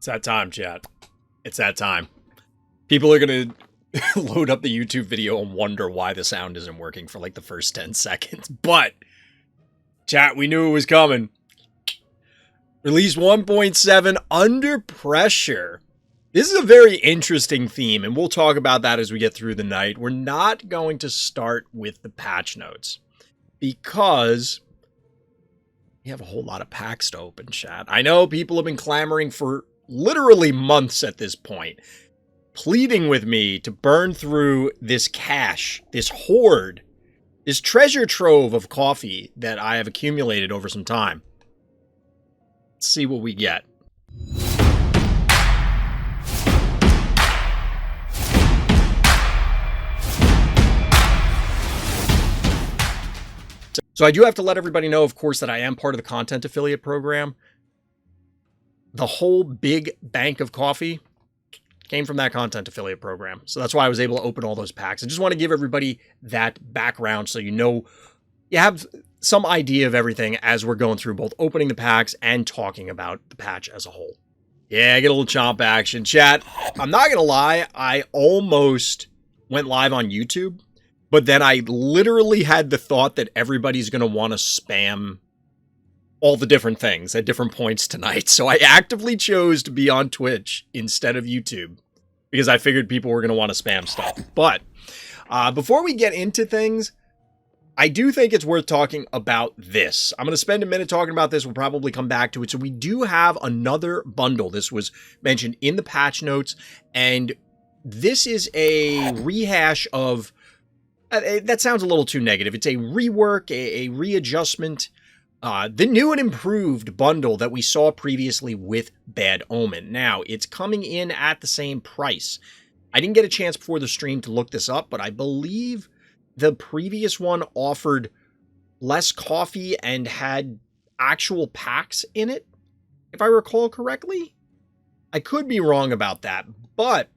It's that time, chat. It's that time. People are going to load up the YouTube video and wonder why the sound isn't working for like the first 10 seconds. But, chat, we knew it was coming. Release 1.7 under pressure. This is a very interesting theme, and we'll talk about that as we get through the night. We're not going to start with the patch notes because we have a whole lot of packs to open, chat. I know people have been clamoring for literally months at this point, pleading with me to burn through this cache, this hoard, this treasure trove of coffee that I have accumulated over some time. Let's see what we get. So I do have to let everybody know, of course, that I am part of the content affiliate program. The whole big bank of coffee came from that content affiliate program. So that's why I was able to open all those packs. I just want to give everybody that background so you know, you have some idea of everything as we're going through both opening the packs and talking about the patch as a whole. Yeah, I get a little chomp action. Chat, I'm not going to lie, I almost went live on YouTube. But then I literally had the thought that everybody's going to want to spam all the different things at different points tonight. So I actively chose to be on Twitch instead of YouTube because I figured people were going to want to spam stuff. But before we get into things, I do think it's worth talking about this. I'm going to spend a minute talking about this. We'll probably come back to it. So we do have another bundle. This was mentioned in the patch notes. And this is a rehash of... that sounds a little too negative. It's a rework, a readjustment, the new and improved bundle that we saw previously with Bad Omen. Now, it's coming in at the same price. I didn't get a chance before the stream to look this up, but I believe the previous one offered less coffee and had actual packs in it, if I recall correctly. I could be wrong about that, but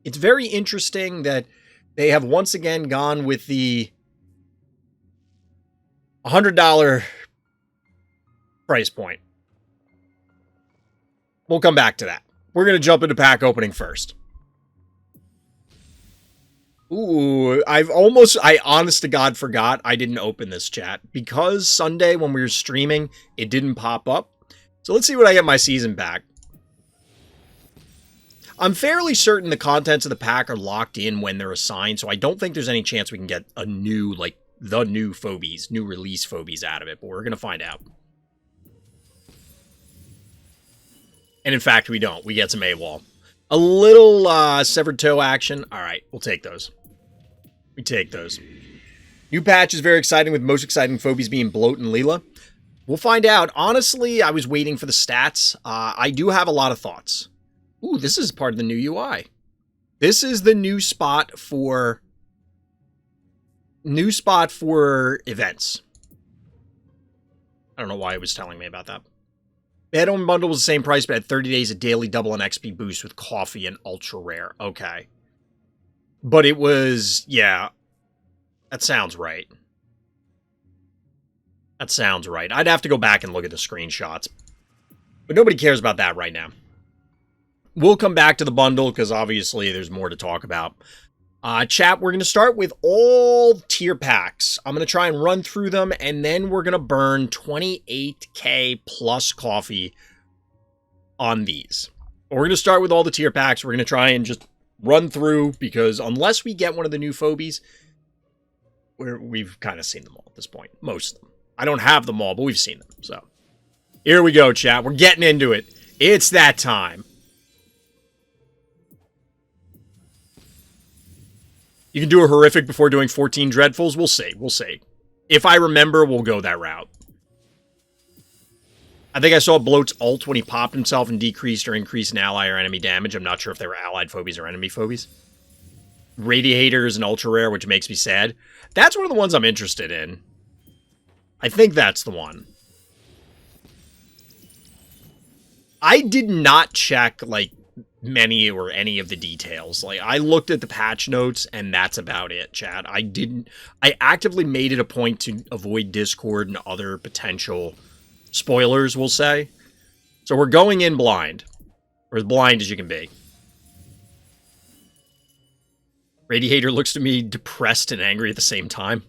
it's very interesting that they have once again gone with the $100 price point. We'll come back to that. We're going to jump into pack opening first. Ooh, I honest to God forgot I didn't open this, chat. Because Sunday when we were streaming, it didn't pop up. So let's see what I get my season back. I'm fairly certain the contents of the pack are locked in when they're assigned, so I don't think there's any chance we can get a new, like, the new Phobies, new release Phobies out of it, but we're going to find out. And in fact, we don't. We get some AWOL. A little severed toe action. All right, we'll take those. We take those. New patch is very exciting, with most exciting Phobies being Bloat and Leela. We'll find out. Honestly, I was waiting for the stats. I do have a lot of thoughts. Ooh, this is part of the new UI. This is the new spot for events. I don't know why it was telling me about that. Bad Omen Bundle was the same price, but had 30 days of daily double and XP boost with coffee and ultra rare. Okay. But it was, yeah, that sounds right. That sounds right. I'd have to go back and look at the screenshots. But nobody cares about that right now. We'll come back to the bundle because obviously there's more to talk about. Chat, we're going to start with all tier packs. I'm going to try and run through them, and then we're going to burn 28k plus coffee on these. We're going to start with all the tier packs. We're going to try and just run through because unless we get one of the new Phobies, we've kind of seen them all at this point. Most of them. I don't have them all, but we've seen them. So here we go, chat. We're getting into it. It's that time. You can do a horrific before doing 14 dreadfuls. We'll see. We'll see. If I remember, we'll go that route. I think I saw Bloat's ult when he popped himself and decreased or increased in ally or enemy damage. I'm not sure if they were allied Phobies or enemy Phobies. Radiator is an ultra rare, which makes me sad. That's one of the ones I'm interested in. I think that's the one. I did not check, like, many or any of the details. Like, I looked at the patch notes and that's about it, chat. I actively made it a point to avoid Discord and other potential spoilers, we'll say. So we're going in blind. Or as blind as you can be. Radiator looks to me depressed and angry at the same time.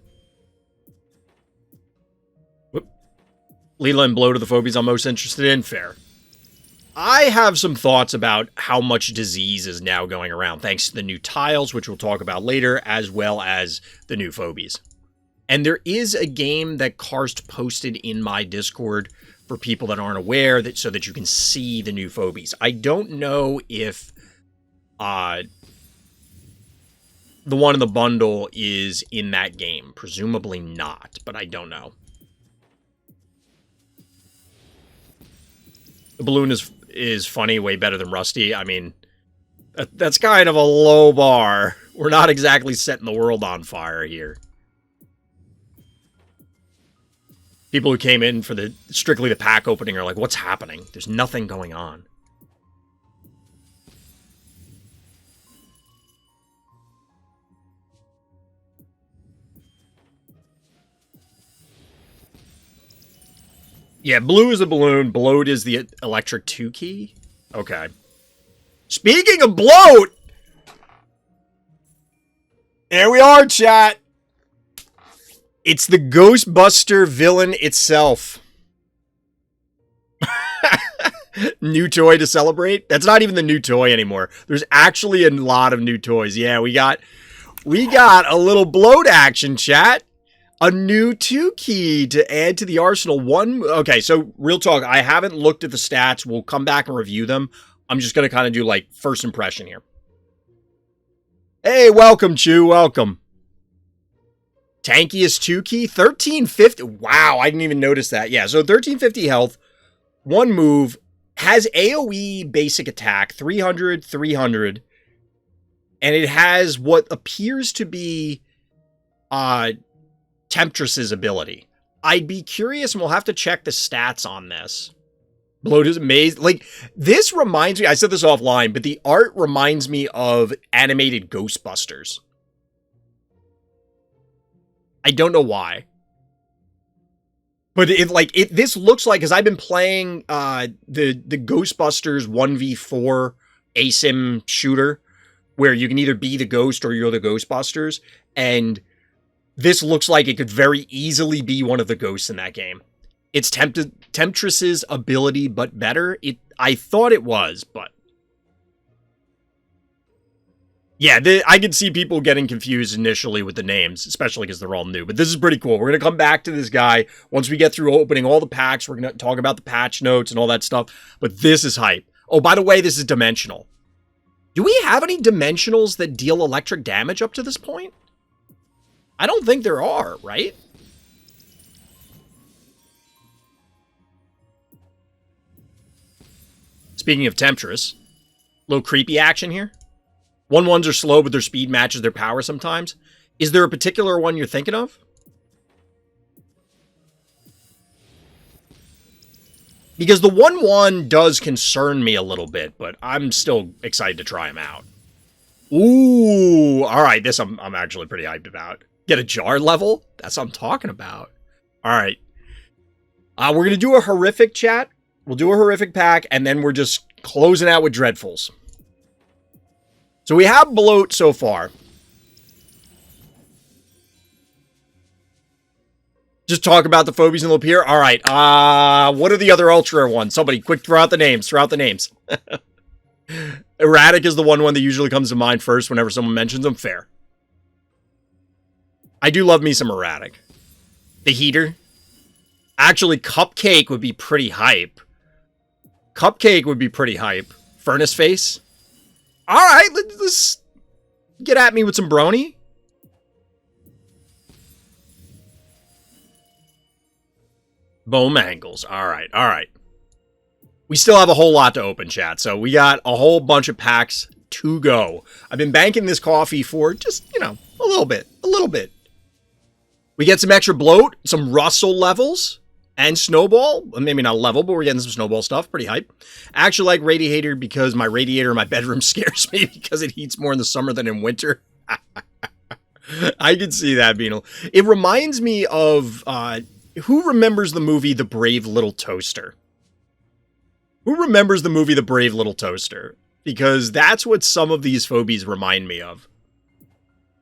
Whoop. Leela and Blow to the phobies I'm most interested in. Fair. I have some thoughts about how much disease is now going around, thanks to the new tiles, which we'll talk about later, as well as the new phobies. And there is a game that Karst posted in my Discord for people that aren't aware, so that you can see the new phobies. I don't know if the one in the bundle is in that game. Presumably not, but I don't know. The balloon is funny, way better than Rusty. I mean, that's kind of a low bar. We're not exactly setting the world on fire here. People who came in for strictly the pack opening are like, what's happening? There's nothing going on. Yeah, blue is the balloon. Bloat is the electric 2 key. Okay. Speaking of bloat! There we are, chat. It's the Ghostbuster villain itself. New toy to celebrate? That's not even the new toy anymore. There's actually a lot of new toys. Yeah, we got a little bloat action, chat. A new 2 key to add to the arsenal. Okay, so real talk. I haven't looked at the stats. We'll come back and review them. I'm just going to kind of do like first impression here. Hey, welcome, Chew. Welcome. Tankiest 2 key, 1350. Wow, I didn't even notice that. Yeah, so 1350 health, 1 move, has AoE basic attack, 300, 300, and it has what appears to be Temptress's ability. I'd be curious, and we'll have to check the stats on this. Bloat is amazing. Like, this reminds me, I said this offline, but the art reminds me of animated Ghostbusters. I don't know why. But this looks like, because I've been playing the Ghostbusters 1v4 ASIM shooter, where you can either be the ghost or you're the Ghostbusters, and this looks like it could very easily be one of the ghosts in that game. It's Temptress's ability, but better. I thought it was, but yeah, I could see people getting confused initially with the names, especially because they're all new. But this is pretty cool. We're going to come back to this guy once we get through opening all the packs. We're going to talk about the patch notes and all that stuff. But this is hype. Oh, by the way, this is dimensional. Do we have any dimensionals that deal electric damage up to this point? I don't think there are, right? Speaking of Temptress, little creepy action here. 1/1s are slow, but their speed matches their power sometimes. Is there a particular one you're thinking of? Because the 1/1 does concern me a little bit, but I'm still excited to try him out. Ooh, all right, this I'm actually pretty hyped about. Get a jar level? That's what I'm talking about. All right. We're going to do a horrific chat. We'll do a horrific pack, and then we're just closing out with Dreadfuls. So we have Bloat so far. Just talk about the phobies and Lapeer. All right. What are the other ultra ones? Somebody quick throw out the names. Throw out the names. Erratic is the one that usually comes to mind first whenever someone mentions them. Fair. I do love me some Erratic. The Heater. Actually, Cupcake would be pretty hype. Cupcake would be pretty hype. Furnace Face. All right, let's get at me with some brony. Bone Mangles. All right, all right. We still have a whole lot to open, chat. So we got a whole bunch of packs to go. I've been banking this coffee for just, a little bit. A little bit. We get some extra Bloat, some Russell levels, and Snowball. Maybe not a level, but we're getting some Snowball stuff. Pretty hype. I actually like Radiator because my radiator in my bedroom scares me because it heats more in the summer than in winter. I can see that being It reminds me of... who remembers the movie The Brave Little Toaster? Who remembers the movie The Brave Little Toaster? Because that's what some of these phobies remind me of. It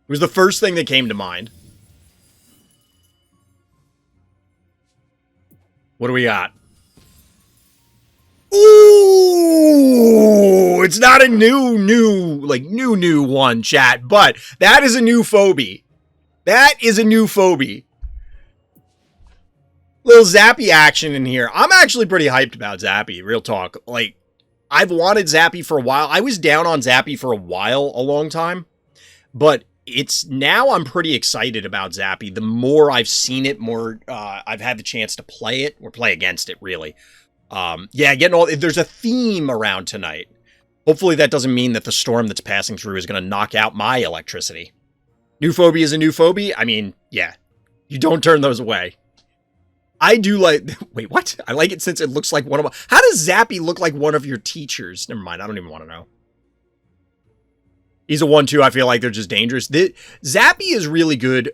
was the first thing that came to mind. What do we got? Ooh! It's not a new one, chat, but that is a new phobie. That is a new phobie. Little Zappy action in here. I'm actually pretty hyped about Zappy, real talk. Like, I've wanted Zappy for a while. I was down on Zappy for a long time. But it's now I'm pretty excited about Zappy. The more I've seen it, more I've had the chance to play it, or play against it, really. Yeah, there's a theme around tonight. Hopefully that doesn't mean that the storm that's passing through is going to knock out my electricity. New phobia is a new phobia. I mean, yeah. You don't turn those away. I do like... Wait, what? I like it since it looks like one of... How does Zappy look like one of your teachers? Never mind, I don't even want to know. He's a 1-2. I feel like they're just dangerous. Zappy is really good,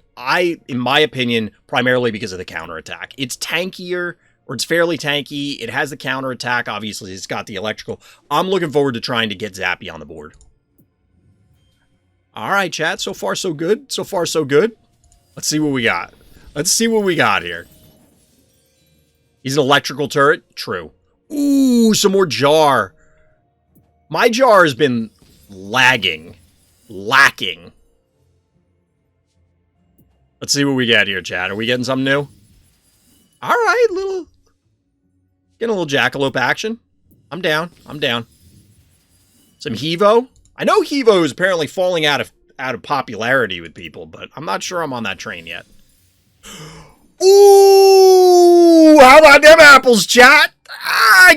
in my opinion, primarily because of the counterattack. It's tankier, or it's fairly tanky. It has the counterattack. Obviously, it's got the electrical. I'm looking forward to trying to get Zappy on the board. All right, chat. So far, so good. So far, so good. Let's see what we got. Let's see what we got here. He's an electrical turret. True. Ooh, some more jar. My jar has been lacking. Let's see what we got here, chat. Are we getting something new? All right, getting a little jackalope action. I'm down. Some Hevo. I know Hevo is apparently falling out of popularity with people, but I'm not sure I'm on that train yet. Ooh, how about them apples, chat?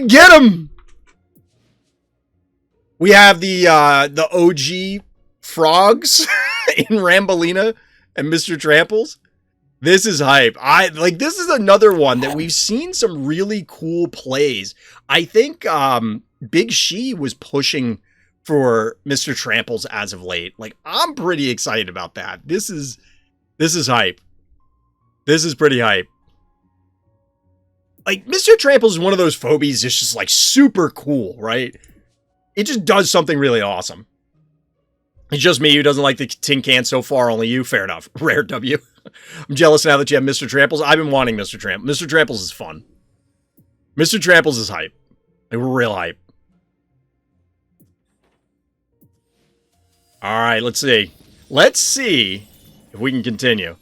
Get them. We have the OG frogs in Rambolina and Mr. Tramples. This is hype. This is another one that we've seen some really cool plays. I think Big She was pushing for Mr. Tramples as of late. Like, I'm pretty excited about that. This is hype. This is pretty hype. Like, Mr. Tramples is one of those phobies that's just, like, super cool, right? It just does something really awesome. It's just me who doesn't like the tin can so far, only you. Fair enough. Rare W. I'm jealous now that you have Mr. Tramples. I've been wanting Mr. Tramples. Mr. Tramples is fun. Mr. Tramples is hype. Like, real hype. All right, let's see. Let's see if we can continue.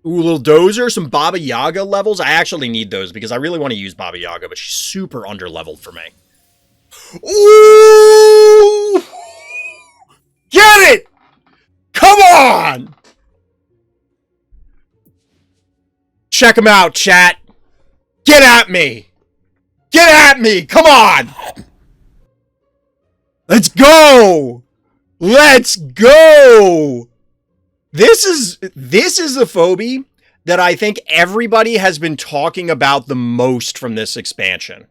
Ooh, a little dozer, some Baba Yaga levels. I actually need those because I really want to use Baba Yaga, but she's super under-leveled for me. Ooh! Get it! Come on! Check them out, chat. Get at me! Get at me! Come on! Let's go! Let's go! This is the phobie that I think everybody has been talking about the most from this expansion.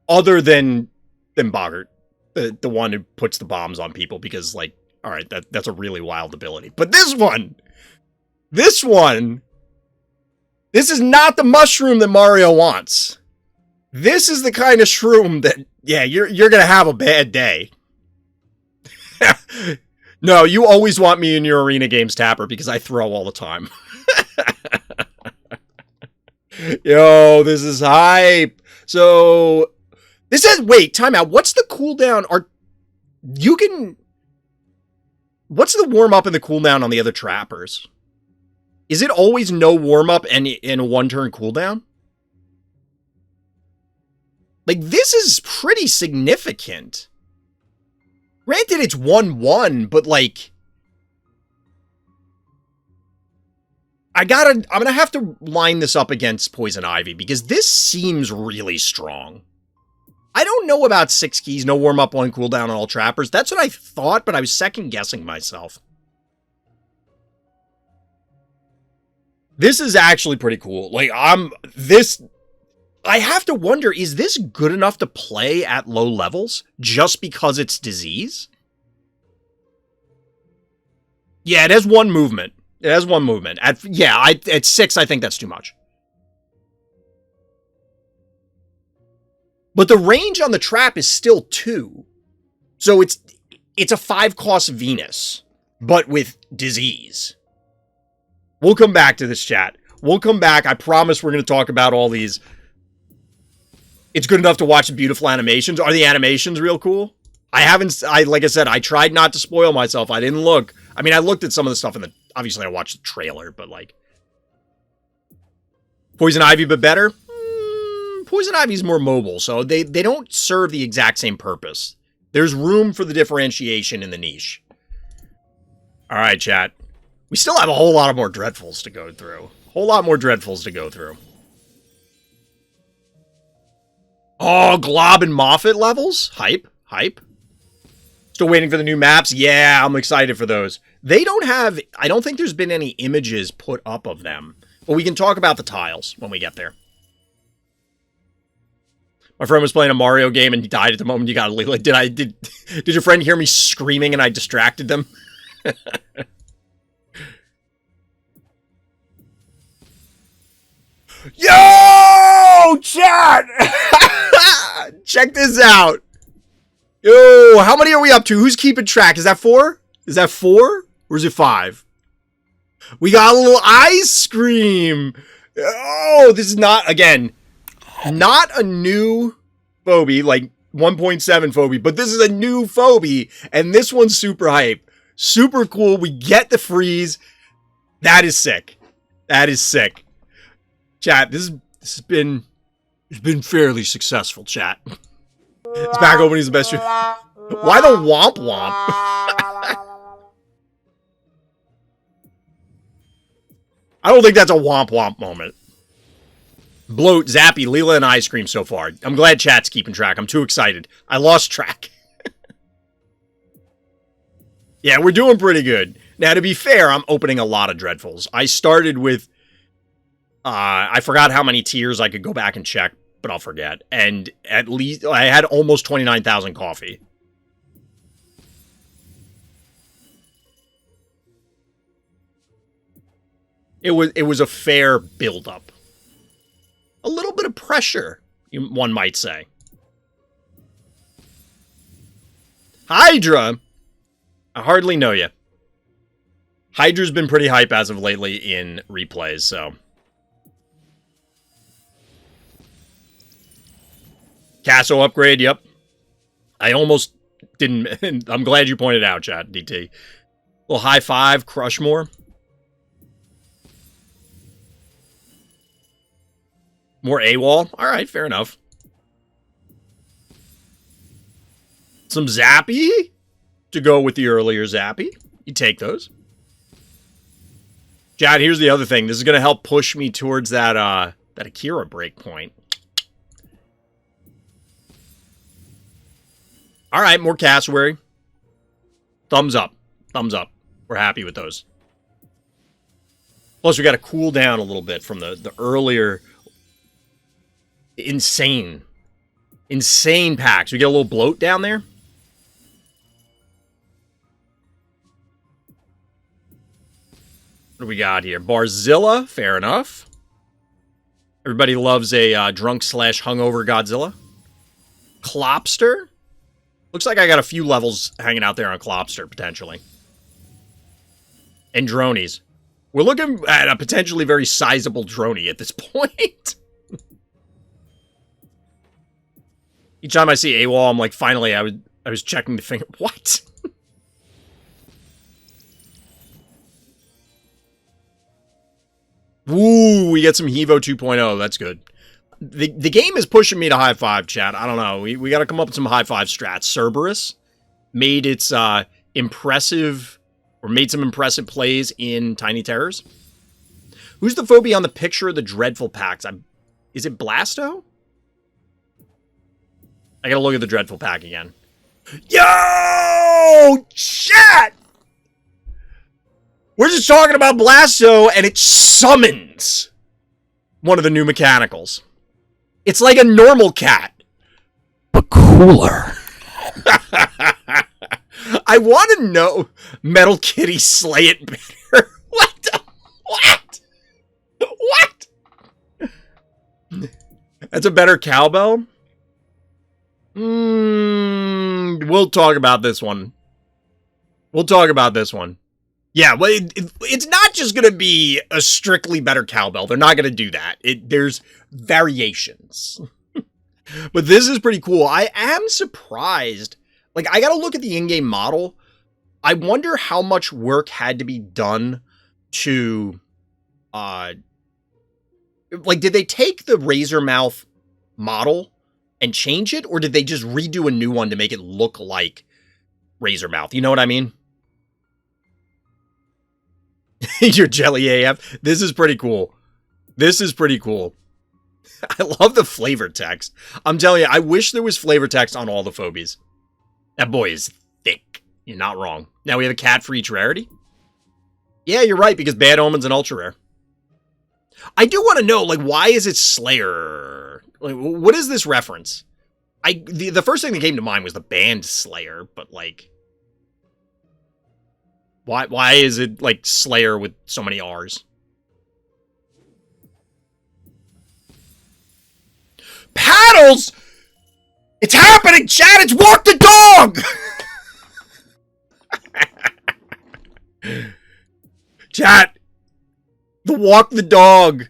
Other than Bogart. The one who puts the bombs on people because, like, alright, that's a really wild ability. But this is not the mushroom that Mario wants. This is the kind of shroom that, yeah, you're gonna have a bad day. No, you always want me in your Arena Games Tapper because I throw all the time. Yo, this is hype. So, this says, wait, time out. What's the cooldown? What's the warm-up and the cooldown on the other trappers? Is it always no warm-up and in a one-turn cooldown? Like, this is pretty significant. Granted, it's 1-1, but, like, I'm gonna have to line this up against Poison Ivy, because this seems really strong. I don't know about 6 keys, no warm-up, 1 cooldown on all trappers. That's what I thought, but I was second-guessing myself. This is actually pretty cool. Like, I have to wonder, is this good enough to play at low levels just because it's disease? Yeah, it has 1 movement. It has 1 movement. At 6, I think that's too much. But the range on the trap is still 2. So it's a 5-cost Venus, but with disease. We'll come back to this, chat. We'll come back. I promise we're going to talk about all these. It's good enough to watch the beautiful animations. Are the animations real cool? Like I said, I tried not to spoil myself. I didn't look. I mean, I looked at some of the stuff obviously I watched the trailer, but like. Poison Ivy, but better? Poison Ivy's more mobile, so they don't serve the exact same purpose. There's room for the differentiation in the niche. All right, chat. We still have a whole lot of more Dreadfuls to go through. Oh, Glob and Moffat levels? Hype. Still waiting for the new maps? Yeah, I'm excited for those. They don't have... I don't think there's been any images put up of them. But we can talk about the tiles when we get there. My friend was playing a Mario game and he died at the moment you got to leave. Like, did your friend hear me screaming and I distracted them? Yo, chat! Check this out. Yo, how many are we up to? Who's keeping track? Is that 4? Is that 4? Or is it 5? We got a little ice cream. Oh, this is not, again, not a new Phobie, like 1.7 Phobie, but this is a new Phobie, and this one's super hype. Super cool. We get the freeze. That is sick. Chat, this has been fairly successful, chat. This pack opening is the best. Why the womp womp? I don't think that's a womp womp moment. Bloat, Zappy, Leela, and ice cream so far. I'm glad chat's keeping track. I'm too excited. I lost track. Yeah, we're doing pretty good. Now, to be fair, I'm opening a lot of Dreadfuls. I started with... I forgot how many tiers I could go back and check, but I'll forget. And at least... I had almost 29,000 coffee. It was a fair build-up. A little bit of pressure, one might say. Hydra! I hardly know you. Hydra's been pretty hype as of lately in replays, so. Casso upgrade, yep. I almost didn't... I'm glad you pointed out, chat, DT. Little high five, crush more. More AWOL? Alright, fair enough. Some Zappy to go with the earlier Zappy. You take those. Chad, here's the other thing. This is going to help push me towards that Akira breakpoint. Alright, more Cassowary. Thumbs up. Thumbs up. We're happy with those. Plus, we got to cool down a little bit from the earlier... Insane packs. We get a little bloat down there. What do we got here? Barzilla, fair enough. Everybody loves a drunk / hungover Godzilla. Clopster. Looks like I got a few levels hanging out there on Clopster, potentially. And Dronies. We're looking at a potentially very sizable Droney at this point. Each time I see AWOL, I'm like, finally, I was checking the finger. What? Ooh, we get some Hevo 2.0. That's good. The game is pushing me to high five, chat. I don't know. We got to come up with some high five strats. Cerberus made its impressive, or made some impressive plays in Tiny Terrors. Who's the Phobie on the picture of the Dreadful packs? Is it Blasto? I gotta look at the Dreadful pack again. Yo! Chat! We're just talking about Blasto, and it summons one of the new mechanicals. It's like a normal cat, but cooler. I want to know Metal Kitty Slay It Better. What the... What? What? That's a better cowbell? We'll talk about this one. We'll talk about this one. Yeah, well, it's not just going to be a strictly better cowbell. They're not going to do that. There's variations. But this is pretty cool. I am surprised. Like, I got to look at the in-game model. I wonder how much work had to be done to, like, did they take the Razormouth model and change it? Or did they just redo a new one to make it look like Razormouth? You know what I mean? You're jelly AF. This is pretty cool. This is pretty cool. I love the flavor text. I'm telling you, I wish there was flavor text on all the Phobies. That boy is thick. You're not wrong. Now we have a cat for each rarity? Yeah, you're right, because Bad Omen's an ultra rare. I do want to know, like, why is it Slayer? Like, what is this reference? The first thing that came to mind was the band Slayer, but, like... Why is it, like, Slayer with so many R's? Paddles! It's happening, Chad! It's Walk the Dog! Chat! The Walk the Dog.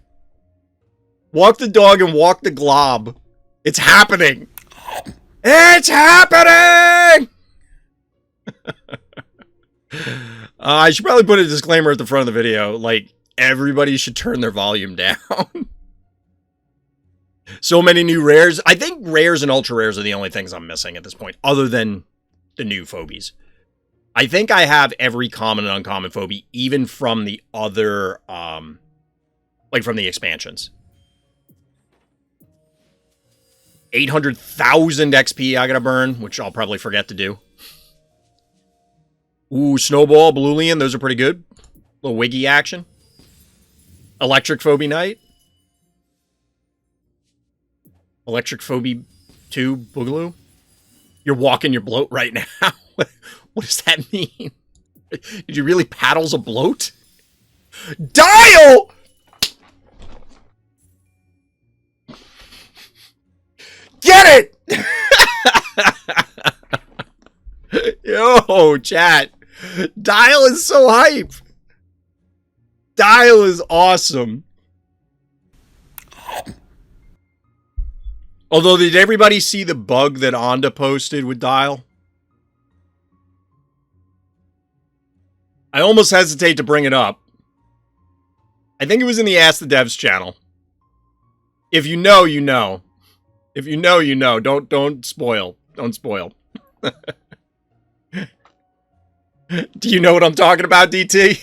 Walk the Dog and Walk the Glob. It's happening! It's happening! I should probably put a disclaimer at the front of the video. Like, everybody should turn their volume down. So many new rares. I think rares and ultra rares are the only things I'm missing at this point, other than the new Phobies. I think I have every common and uncommon Phobie, even from the other, like from the expansions. 800,000 XP I gotta burn, which I'll probably forget to do. Ooh, Snowball, Blulian, those are pretty good. Little wiggy action. Electric Phobie Knight. Electric Phobie 2 Boogaloo. You're walking your bloat right now. What does that mean? Did you really paddles a bloat? Dial! Get it! Yo, chat. Dial is so hype. Dial is awesome. Although, did everybody see the bug that Onda posted with Dial? I almost hesitate to bring it up. I think it was in the Ask the Devs channel. If you know, you know. If you know, you know. Don't spoil. Don't spoil. Do you know what I'm talking about, DT?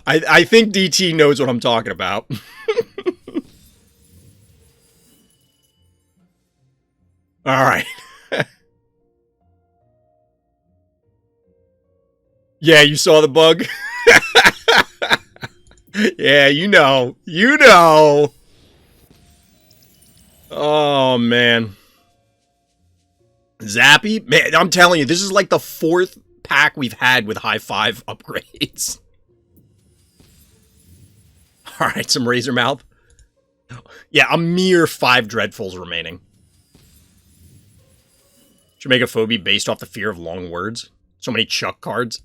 I think DT knows what I'm talking about. Alright. Yeah, you saw the bug? Yeah, you know. You know. Oh, man. Zappy? Man, I'm telling you, this is like the 4th pack we've had with high 5 upgrades. Alright, some Razormouth. Yeah, a mere 5 Dreadfuls remaining. Should make a Phobie based off the fear of long words. So many Chuck cards.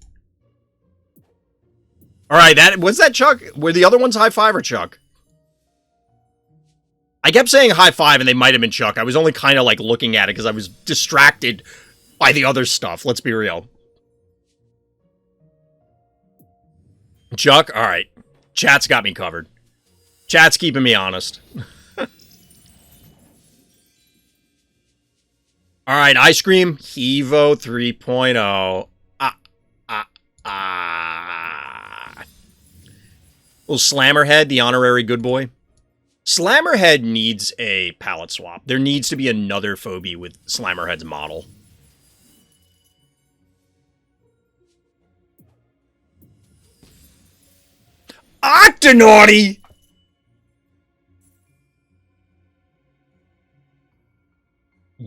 Alright, was that Chuck? Were the other ones high 5 or Chuck? I kept saying high 5 and they might have been Chuck. I was only kind of like looking at it because I was distracted by the other stuff. Let's be real. Chuck? Alright. Chat's got me covered. Chat's keeping me honest. Alright, Ice Cream. Evo 3.0. Little Slammerhead, the honorary good boy. Slammerhead needs a palette swap. There needs to be another Phobie with Slammerhead's model. Octonaughty!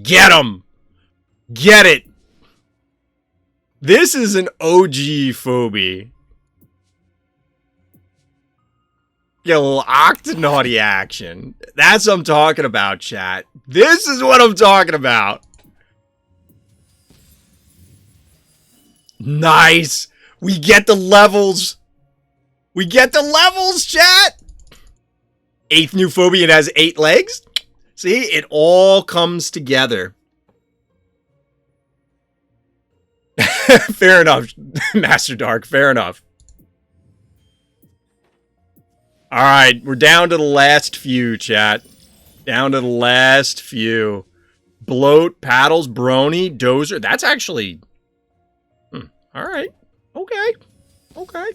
Get him! Get it! This is an OG Phobie. Get a little Octonaughty action. That's what I'm talking about, chat. This is what I'm talking about. Nice. We get the levels. We get the levels, chat. 8th new Phobie, it has 8 legs. See, it all comes together. Fair enough, Master Dark. Fair enough. All right, we're down to the last few, chat. Down to the last few. Bloat, Paddles, Brony, Dozer. That's actually... All right. Okay. Okay.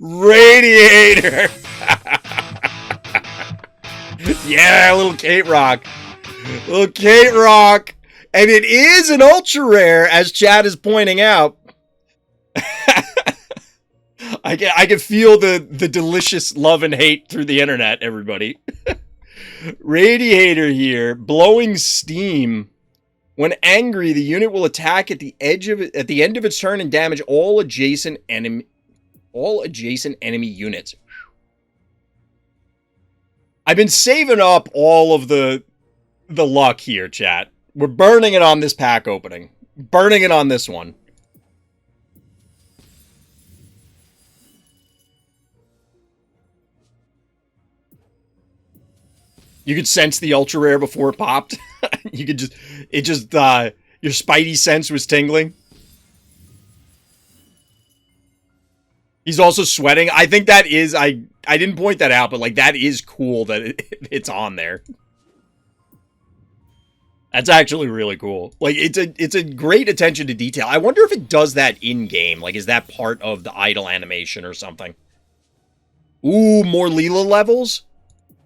Radiator. Yeah, little Kate Rock. Little Kate Rock. And it is an ultra rare, as Chad is pointing out. I can feel the delicious love and hate through the internet, everybody. Radiator here, blowing steam. When angry, the unit will attack at the end of its turn and damage all adjacent enemy units. I've been saving up all of the luck here, chat. We're burning it on this pack opening. Burning it on this one. You could sense the ultra rare before it popped. You could just, your spidey sense was tingling. He's also sweating. I think that is, I didn't point that out, but like that is cool that it's on there. That's actually really cool. Like it's a great attention to detail. I wonder if it does that in game. Like, is that part of the idle animation or something? Ooh, more Leela levels?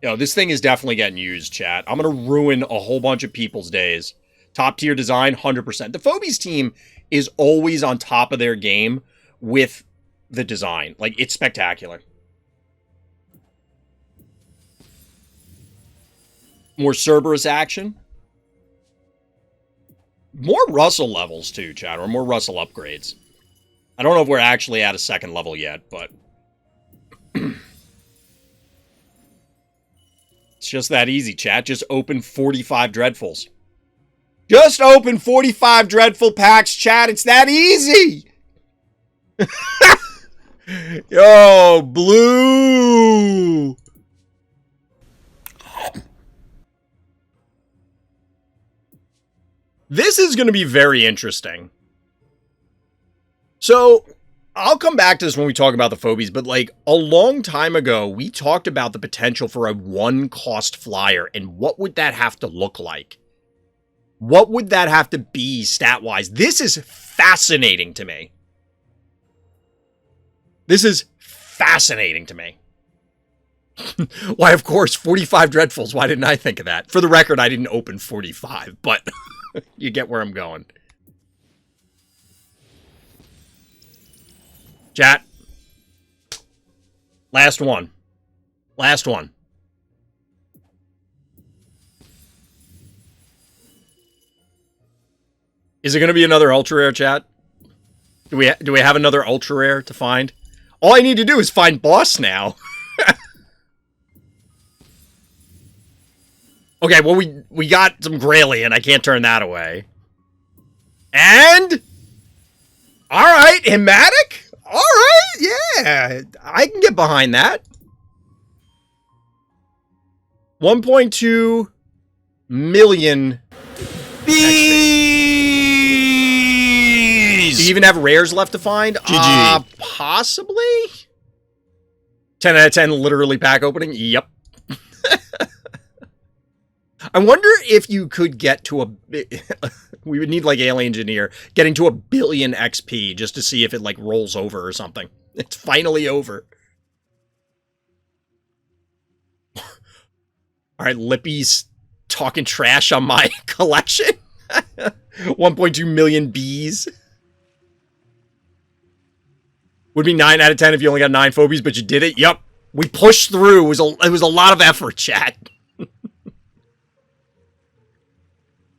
Yo, this thing is definitely getting used, chat. I'm going to ruin a whole bunch of people's days. Top tier design, 100%. The Phobies team is always on top of their game with the design. Like, it's spectacular. More Cerberus action. More Russell levels, too, chat. Or more Russell upgrades. I don't know if we're actually at a 2nd level yet, but... It's just that easy, chat. Just open 45 Dreadfuls. Just open 45 Dreadful packs, chat. It's that easy! Yo, blue! This is going to be very interesting. So... I'll come back to this when we talk about the Phobies, but like a long time ago, we talked about the potential for a 1-cost flyer, and what would that have to look like? What would that have to be stat-wise? This is fascinating to me. This is fascinating to me. Why, of course, 45 Dreadfuls. Why didn't I think of that? For the record, I didn't open 45, but you get where I'm going. Chat. Last one. Last one. Is it going to be another ultra rare, chat? Do we have another ultra rare to find? All I need to do is find boss now. Okay, well we got some Grailian. I can't turn that away. And all right, Hematic. All right, yeah, I can get behind that. 1.2 million bees. Do you even have rares left to find? GG. Possibly. 10 out of 10 literally pack opening. Yep. I wonder if you could get to a... we would need, like, Alien Engineer, getting to 1 billion XP just to see if it, like, rolls over or something. It's finally over. Alright, Lippy's talking trash on my collection. 1.2 million bees. Would be 9 out of 10 if you only got 9 phobies, but you did it. Yep. We pushed through. It was a lot of effort, chat.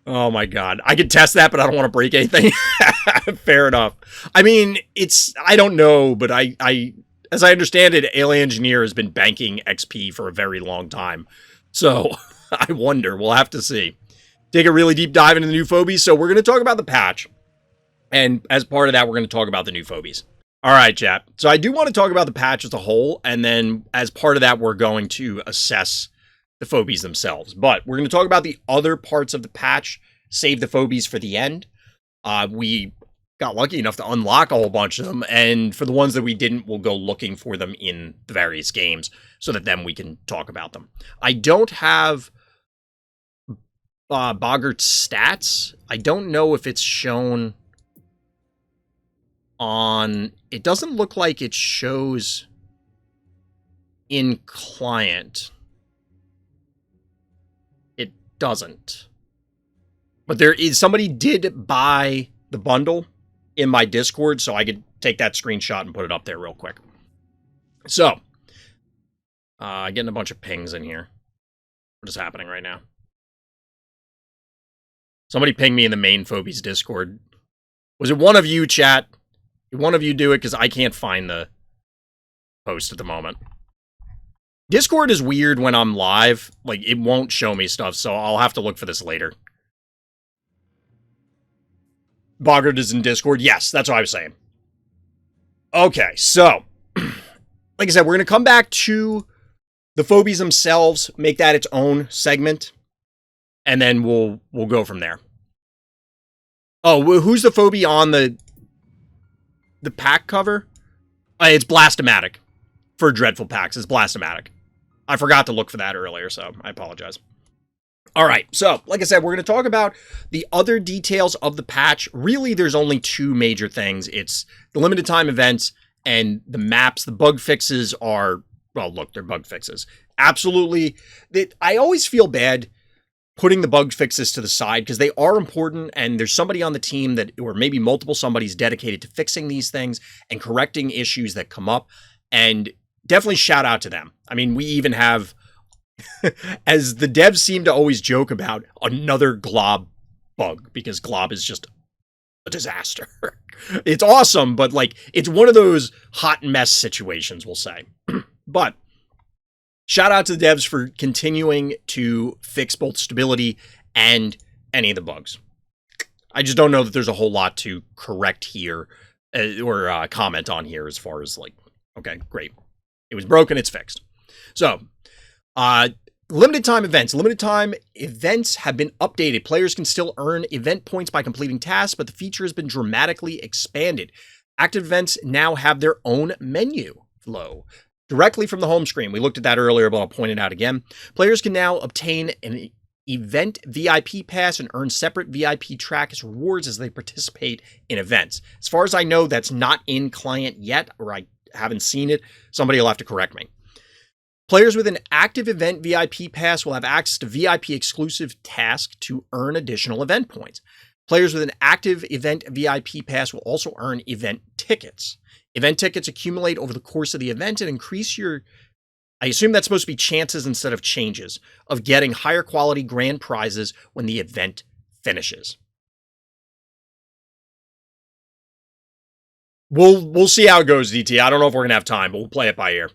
Oh my god. I could test that, but I don't want to break anything. Fair enough. I mean, I don't know, but as I understand it, Alien Engineer has been banking XP for a very long time. So, I wonder. We'll have to see. Take a really deep dive into the new phobies. So, we're going to talk about the patch. And as part of that, we're going to talk about the new phobies. All right, chat. So, I do want to talk about the patch as a whole. And then, as part of that, we're going to assess the phobies themselves. But we're going to talk about the other parts of the patch. Save the phobies for the end. We got lucky enough to unlock a whole bunch of them, and for the ones that we didn't, we'll go looking for them in the various games so that then we can talk about them. I don't have Bogart's stats. I don't know if it's shown on... It doesn't look like it shows in client. It doesn't. But somebody did buy the bundle in my Discord, so I could take that screenshot and put it up there real quick. So, getting a bunch of pings in here. What is happening right now? Somebody pinged me in the main Phobies Discord. Was it one of you, chat? Did one of you do it? Because I can't find the post at the moment. Discord is weird when I'm live. Like, it won't show me stuff, so I'll have to look for this later. Bogart is in Discord. Yes, that's what I was saying. Okay, so, like I said, we're going to come back to the phobies themselves, make that its own segment, and then we'll go from there. Oh, who's the phobie on the pack cover? It's Blastomatic. For Dreadful Packs, it's Blastomatic. I forgot to look for that earlier, so I apologize. All right, so, like I said, we're going to talk about the other details of the patch. Really, there's only 2 major things. It's the limited time events and the maps. The bug fixes are, well, look, they're bug fixes. Absolutely. I always feel bad putting the bug fixes to the side because they are important, and there's somebody on the team that, or maybe multiple somebody's dedicated to fixing these things and correcting issues that come up, and definitely shout out to them. I mean, we even have... as the devs seem to always joke about, another glob bug, because glob is just a disaster. It's awesome, but like, it's one of those hot mess situations, we'll say. But shout out to the devs for continuing to fix both stability and any of the bugs. I just don't know that there's a whole lot to correct here or comment on here as far as like, okay, great. It was broken, it's fixed. So, limited time events. Limited time events have been updated. Players can still earn event points by completing tasks, but the feature has been dramatically expanded. Active events now have their own menu flow directly from the home screen. We looked at that earlier, but I'll point it out again. Players can now obtain an event VIP pass and earn separate VIP track rewards as they participate in events. As far as I know, that's not in client yet, or I haven't seen it. Somebody will have to correct me. Players with an active event VIP pass will have access to VIP exclusive tasks to earn additional event points. Players with an active event VIP pass will also earn event tickets. Event tickets accumulate over the course of the event and increase your, I assume that's supposed to be chances instead of changes, of getting higher quality grand prizes when the event finishes. We'll see how it goes, DT. I don't know if we're going to have time, but we'll play it by ear.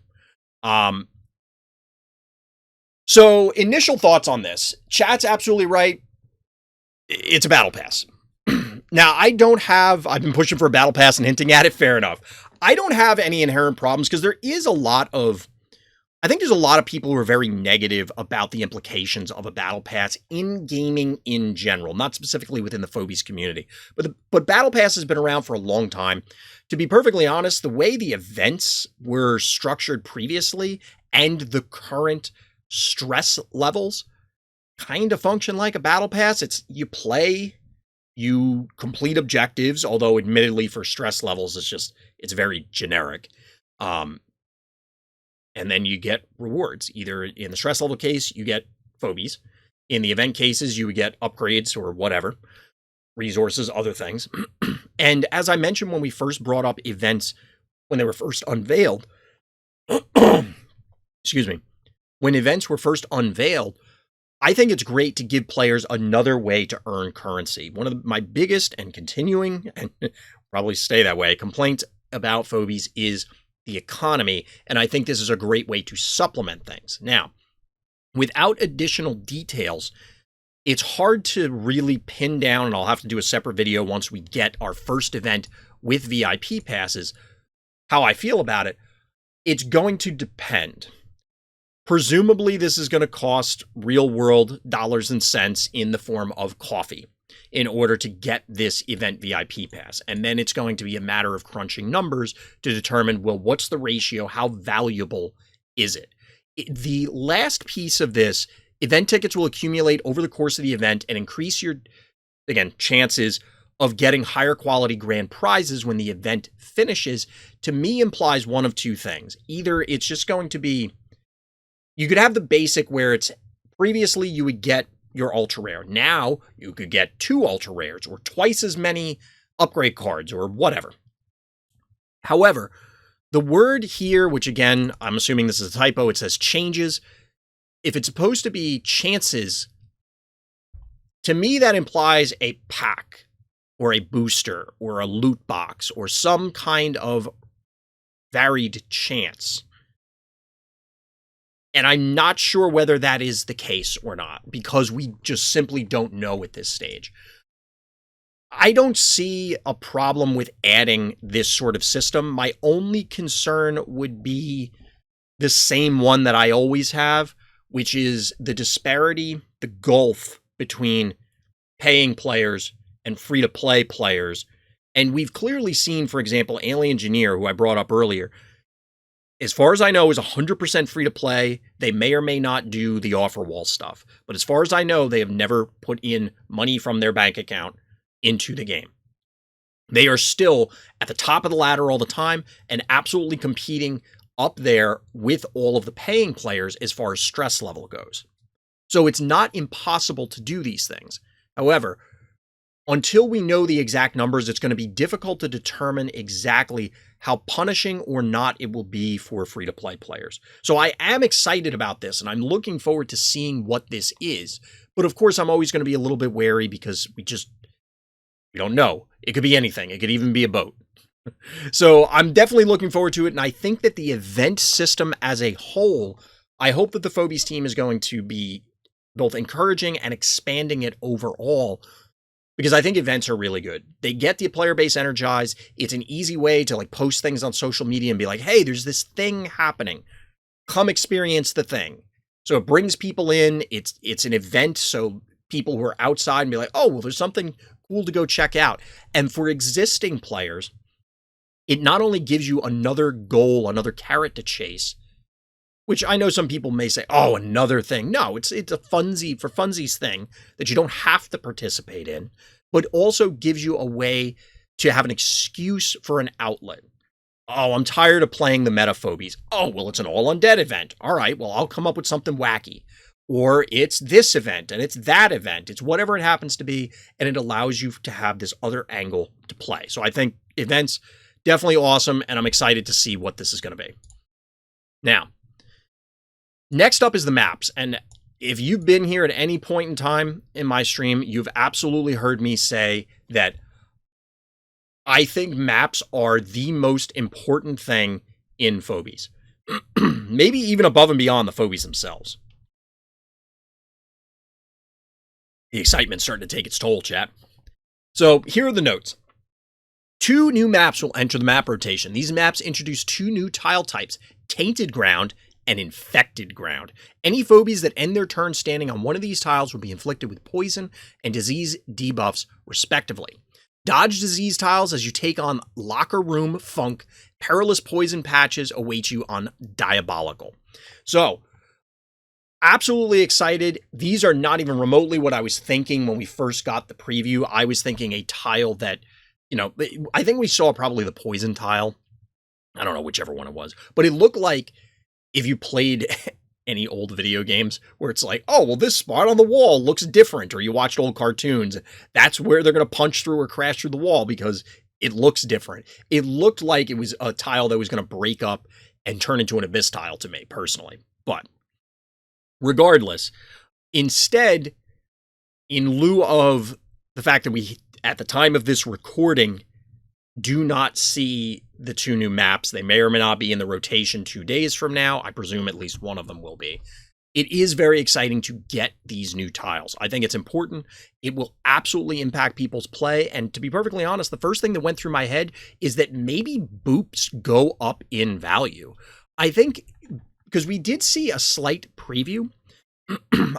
So, initial thoughts on this. Chat's absolutely right. It's a battle pass. Now, I've been pushing for a battle pass and hinting at it, fair enough. I don't have any inherent problems because there's a lot of people who are very negative about the implications of a battle pass in gaming in general, not specifically within the Phobies community. But battle pass has been around for a long time. To be perfectly honest, the way the events were structured previously and the current stress levels kind of function like a battle pass. It's you play, you complete objectives, although admittedly for stress levels, it's very generic. And then you get rewards. Either in the stress level case, you get phobies. In the event cases, you would get upgrades or whatever, resources, other things. And as I mentioned when we first brought up events when they were first unveiled, excuse me, when events were first unveiled, I think it's great to give players another way to earn currency. One of my biggest and continuing, and probably stay that way, complaints about Phobies is the economy, and I think this is a great way to supplement things. Now, without additional details, it's hard to really pin down, and I'll have to do a separate video once we get our first event with VIP passes, how I feel about it. It's going to depend. Presumably, this is going to cost real-world dollars and cents in the form of coffee in order to get this event VIP pass. And then it's going to be a matter of crunching numbers to determine, well, what's the ratio? How valuable is it? The last piece of this, event tickets will accumulate over the course of the event and increase your, again, chances of getting higher quality grand prizes when the event finishes, to me implies one of two things. Either it's just going to be, you could have the basic where it's previously you would get your ultra rare. Now you could get 2 ultra rares or twice as many upgrade cards or whatever. However, the word here, which again, I'm assuming this is a typo, it says changes. If it's supposed to be chances, to me that implies a pack or a booster or a loot box or some kind of varied chance. And I'm not sure whether that is the case or not, because we just simply don't know at this stage. I don't see a problem with adding this sort of system. My only concern would be the same one that I always have, which is the disparity, the gulf between paying players and free-to-play players. And we've clearly seen, for example, Alien Engineer, who I brought up earlier, as far as I know, is 100% free-to-play. They may or may not do the offer wall stuff. But as far as I know, they have never put in money from their bank account into the game. They are still at the top of the ladder all the time and absolutely competing up there with all of the paying players as far as stress level goes. So it's not impossible to do these things. However, until we know the exact numbers, it's going to be difficult to determine exactly how punishing or not it will be for free-to-play players. So I am excited about this, and I'm looking forward to seeing what this is. But of course, I'm always going to be a little bit wary because we don't know. It could be anything. It could even be a boat. So I'm definitely looking forward to it, and I think that the event system as a whole, I hope that the Phobies team is going to be both encouraging and expanding it overall, because I think events are really good. They get the player base energized. It's an easy way to post things on social media and be like, hey, there's this thing happening. Come experience the thing. So it brings people in. It's an event, so people who are outside and be like, oh, well, there's something cool to go check out. And for existing players, it not only gives you another goal, another carrot to chase, which I know some people may say, oh, another thing. No, it's a funsie for funsies thing that you don't have to participate in, but also gives you a way to have an excuse for an outlet. Oh, I'm tired of playing the meta Phobies. Oh, well, it's an all undead event. All right, well, I'll come up with something wacky. Or it's this event and it's that event. It's whatever it happens to be, and it allows you to have this other angle to play. So I think events, definitely awesome, and I'm excited to see what this is going to be. Now, next up is the maps, and if you've been here at any point in time in my stream, you've absolutely heard me say that I think maps are the most important thing in Phobies. Maybe even above and beyond the Phobies themselves. The excitement's starting to take its toll, chat. So here are the notes. 2 new maps will enter the map rotation. These maps introduce 2 new tile types, Tainted Ground and Infected Ground. Any Phobies that end their turn standing on one of these tiles will be inflicted with poison and disease debuffs, respectively. Dodge disease tiles as you take on Locker Room Funk. Perilous poison patches await you on Diabolical. So, absolutely excited. These are not even remotely what I was thinking when we first got the preview. I was thinking a tile that, I think we saw probably the poison tile. I don't know whichever one it was, but it looked like if you played any old video games where it's like, oh, well, this spot on the wall looks different, or you watched old cartoons, that's where they're going to punch through or crash through the wall because It looks different. It looked like it was a tile that was going to break up and turn into an abyss tile to me, personally. But regardless, instead, in lieu of the fact that we, at the time of this recording, do not see the 2 new maps, they may or may not be in the rotation 2 days from now. I presume at least one of them will be. It is very exciting to get these new tiles. I think it's important. It will absolutely impact people's play. And to be perfectly honest, the first thing that went through my head is that maybe boops go up in value. I think, because we did see a slight preview,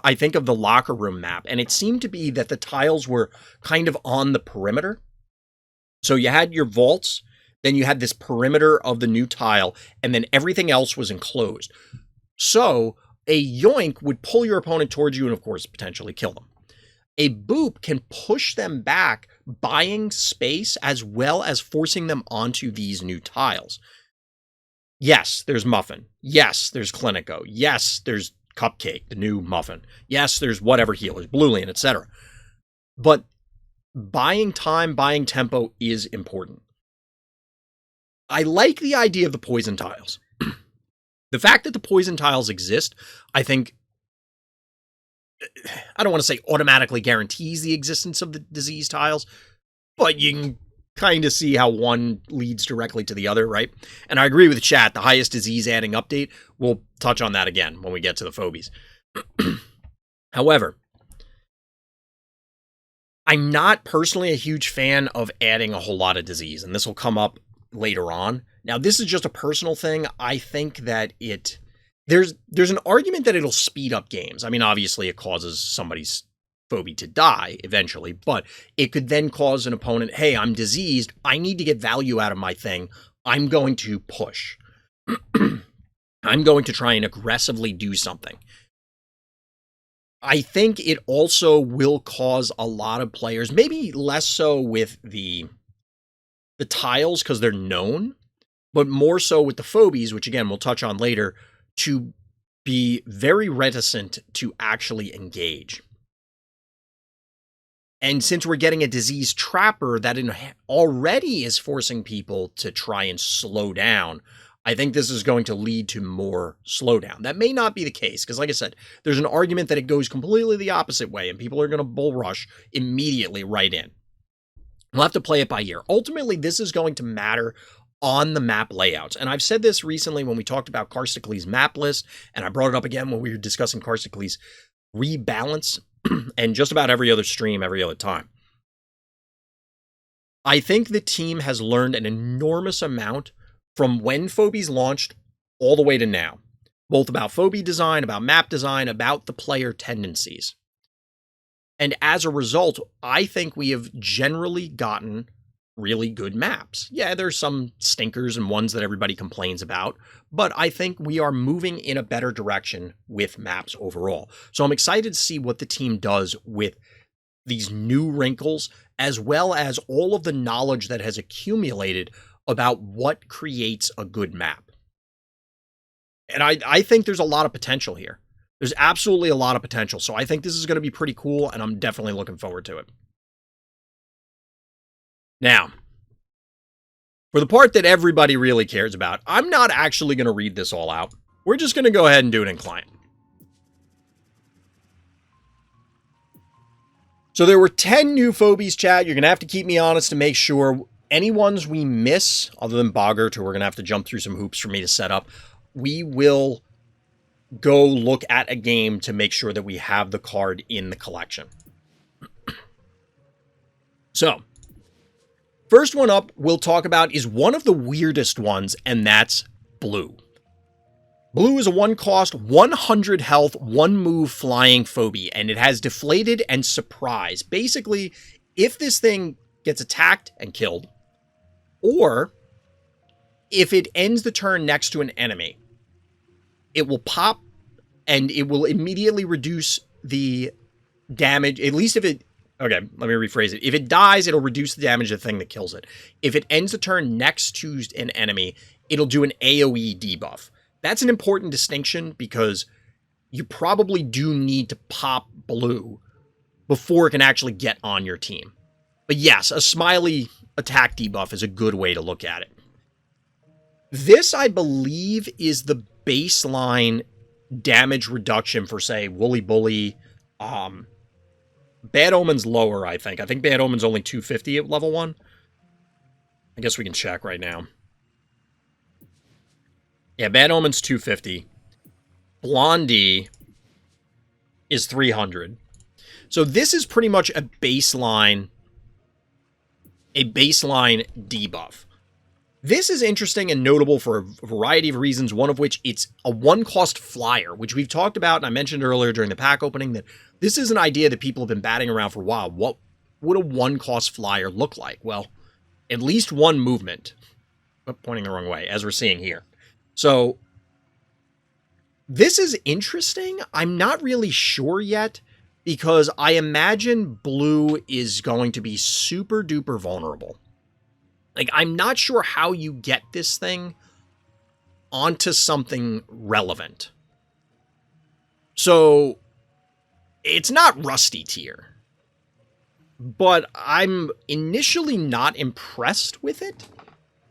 I think, of the locker room map, and it seemed to be that the tiles were kind of on the perimeter. So you had your vaults, then you had this perimeter of the new tile, and then everything else was enclosed. So a yoink would pull your opponent towards you and, of course, potentially kill them. A boop can push them back, buying space as well as forcing them onto these new tiles. Yes, there's Muffin. Yes, there's Clinico. Yes, there's Cupcake, the new Muffin. Yes, there's whatever healers, Bluelian, etc. But buying time, buying tempo is important. I like the idea of the poison tiles. The fact that the poison tiles exist, I think, I don't want to say automatically guarantees the existence of the disease tiles, but you can kind of see how one leads directly to the other, right? And I agree with chat, the highest disease adding update, we'll touch on that again when we get to the phobies. However, I'm not personally a huge fan of adding a whole lot of disease, and this will come up later on. Now, this is just a personal thing. I think that there's an argument that it'll speed up games. I mean, obviously it causes somebody's Phobie to die eventually, but it could then cause an opponent, hey, I'm diseased, I need to get value out of my thing, I'm going to push. I'm going to try and aggressively do something. I think it also will cause a lot of players, maybe less so with the tiles because they're known, but more so with the phobies, which again, we'll touch on later, to be very reticent to actually engage. And since we're getting a disease trapper that already is forcing people to try and slow down, I think this is going to lead to more slowdown. That may not be the case, because like I said, there's an argument that it goes completely the opposite way, and people are going to bull rush immediately right in. We'll have to play it by ear. Ultimately, this is going to matter on the map layouts. And I've said this recently when we talked about Karsticles' map list, and I brought it up again when we were discussing Karsticles' rebalance, and just about every other stream, every other time. I think the team has learned an enormous amount from when Phobies launched all the way to now, both about Phobie design, about map design, about the player tendencies. And as a result, I think we have generally gotten really good maps. Yeah, there's some stinkers and ones that everybody complains about, but I think we are moving in a better direction with maps overall. So I'm excited to see what the team does with these new wrinkles, as well as all of the knowledge that has accumulated about what creates a good map. And I think there's a lot of potential here. There's absolutely a lot of potential. So I think this is going to be pretty cool, and I'm definitely looking forward to it. Now, for the part that everybody really cares about, I'm not actually going to read this all out. We're just going to go ahead and do it in client. So there were 10 new Phobies, chat. You're going to have to keep me honest to make sure any ones we miss, other than Bogart, who we're going to have to jump through some hoops for me to set up, we will go look at a game to make sure that we have the card in the collection. So, first one up we'll talk about is one of the weirdest ones, and that's Blue. Blue is a 1-cost, 100 health, 1-move flying Phobie, and it has Deflated and Surprise. Basically, if this thing gets attacked and killed, or if it ends the turn next to an enemy, it will pop and it will immediately reduce the damage, at least if it... Okay, let me rephrase it. If it dies, it'll reduce the damage of the thing that kills it. If it ends the turn next to an enemy, it'll do an AoE debuff. That's an important distinction because you probably do need to pop Blue before it can actually get on your team. But yes, a smiley attack debuff is a good way to look at it. This, I believe, is the baseline damage reduction for, say, Woolly Bully. Bad Omen's lower, I think. I think Bad Omen's only 250 at level 1. I guess we can check right now. Yeah, Bad Omen's 250. Blondie is 300. So this is pretty much a baseline debuff. This is interesting and notable for a variety of reasons, one of which it's a one-cost flyer, which we've talked about, and I mentioned earlier during the pack opening that this is an idea that people have been batting around for a while. What would a one-cost flyer look like? Well, at least one movement. Oh, pointing the wrong way, as we're seeing here. So, this is interesting. I'm not really sure yet, because I imagine blue is going to be super-duper vulnerable. Like, I'm not sure how you get this thing onto something relevant. So, it's not Rusty tier. But I'm initially not impressed with it.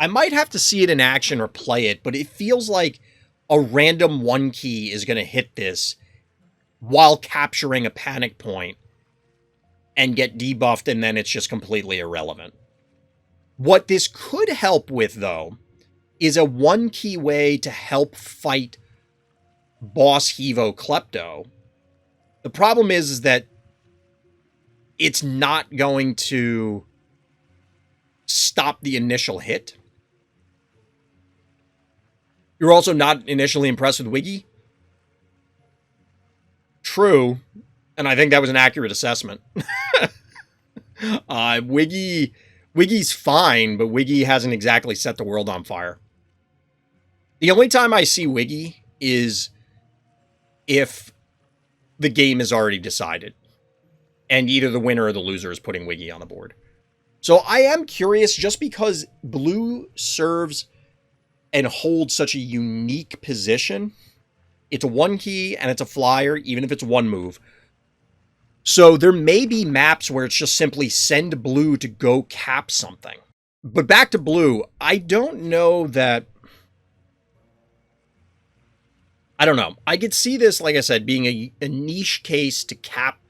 I might have to see it in action or play it, but it feels like a random one key is going to hit this while capturing a panic point and get debuffed, and then it's just completely irrelevant. What this could help with, though, is a one-key way to help fight Boss Hevo Klepto. The problem is that it's not going to stop the initial hit. You're also not initially impressed with Wiggy? True, and I think that was an accurate assessment. Wiggy's fine, but Wiggy hasn't exactly set the world on fire. The only time I see Wiggy is if the game is already decided, and either the winner or the loser is putting Wiggy on the board. So I am curious, just because blue serves and holds such a unique position. It's a one key and it's a flyer, even if it's one move. So there may be maps where it's just simply send blue to go cap something. But back to blue, I don't know that... I don't know. I could see this, like I said, being a niche case to cap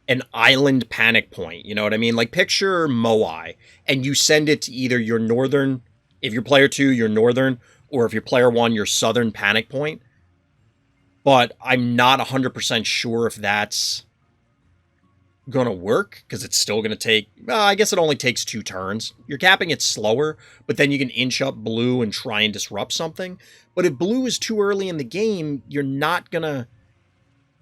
an island panic point. You know what I mean? Like, picture Moai, and you send it to either your northern, if you're player 2, your northern, or if you're player 1, your southern panic point. But I'm not 100% sure if that's going to work, because it's still going to take, I guess it only takes 2 turns. You're capping it slower, but then you can inch up blue and try and disrupt something. But if blue is too early in the game, you're not going to,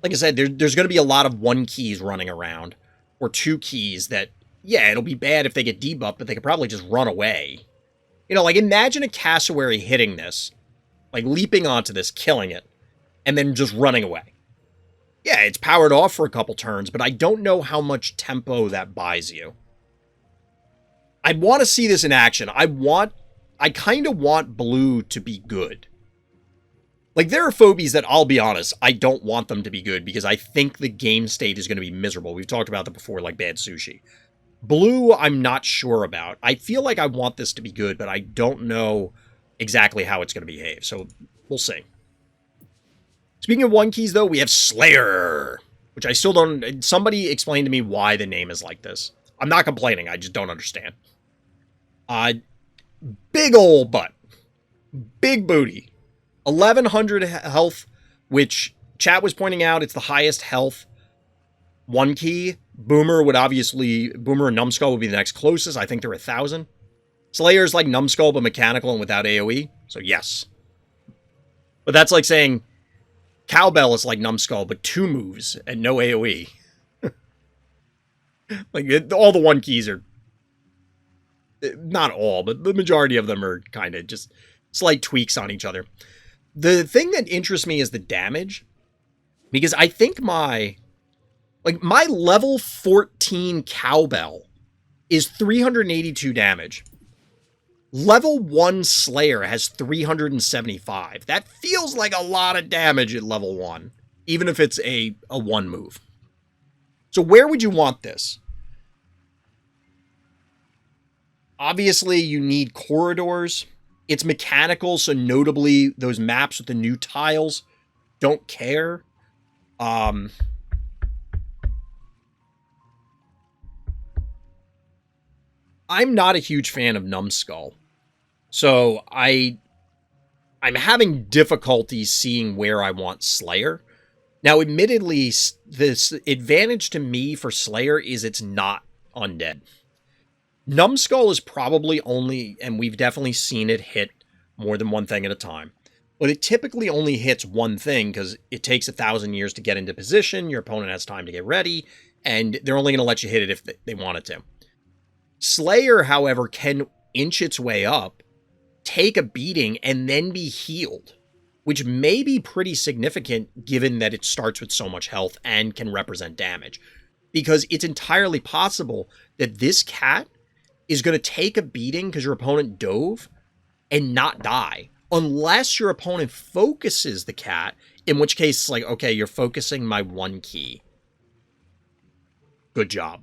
like I said, there's going to be a lot of 1 keys running around, or 2 keys that, yeah, it'll be bad if they get debuffed, but they could probably just run away. You know, like, imagine a cassowary hitting this, like leaping onto this, killing it, and then just running away. Yeah, it's powered off for a couple turns, but I don't know how much tempo that buys you. I'd want to see this in action. I kind of want blue to be good. Like, there are phobies that, I'll be honest, I don't want them to be good, because I think the game state is going to be miserable. We've talked about that before, like Bad Sushi. Blue, I'm not sure about. I feel like I want this to be good, but I don't know exactly how it's going to behave, so we'll see. Speaking of 1 keys, though, we have Slayer, which I still don't... Somebody explain to me why the name is like this. I'm not complaining, I just don't understand. Big ol' butt. Big booty. 1100 health, which chat was pointing out, it's the highest health 1 key. Boomer and Numbskull would be the next closest. I think they're 1,000. Slayer's like Numbskull, but mechanical and without AoE, so yes. But that's like saying Cowbell is like Numbskull, but 2 moves and no AoE. Like, all the 1 keys are... Not all, but the majority of them are kind of just slight tweaks on each other. The thing that interests me is the damage, because I think my level 14 Cowbell is 382 damage. Level 1 Slayer has 375. That feels like a lot of damage at level 1, even if it's a 1 move. So where would you want this? Obviously, you need corridors. It's mechanical, so notably, those maps with the new tiles don't care. I'm not a huge fan of Numbskull, so I'm having difficulty seeing where I want Slayer. Now, admittedly, this advantage to me for Slayer is it's not undead. Numbskull is probably only, and we've definitely seen it hit more than one thing at a time, but it typically only hits one thing because it takes 1,000 years to get into position, your opponent has time to get ready, and they're only going to let you hit it if they want it to. Slayer, however, can inch its way up, take a beating, and then be healed, which may be pretty significant given that it starts with so much health and can represent damage. Because it's entirely possible that this cat is going to take a beating because your opponent dove and not die. Unless your opponent focuses the cat, in which case it's like, okay, you're focusing my one key. Good job.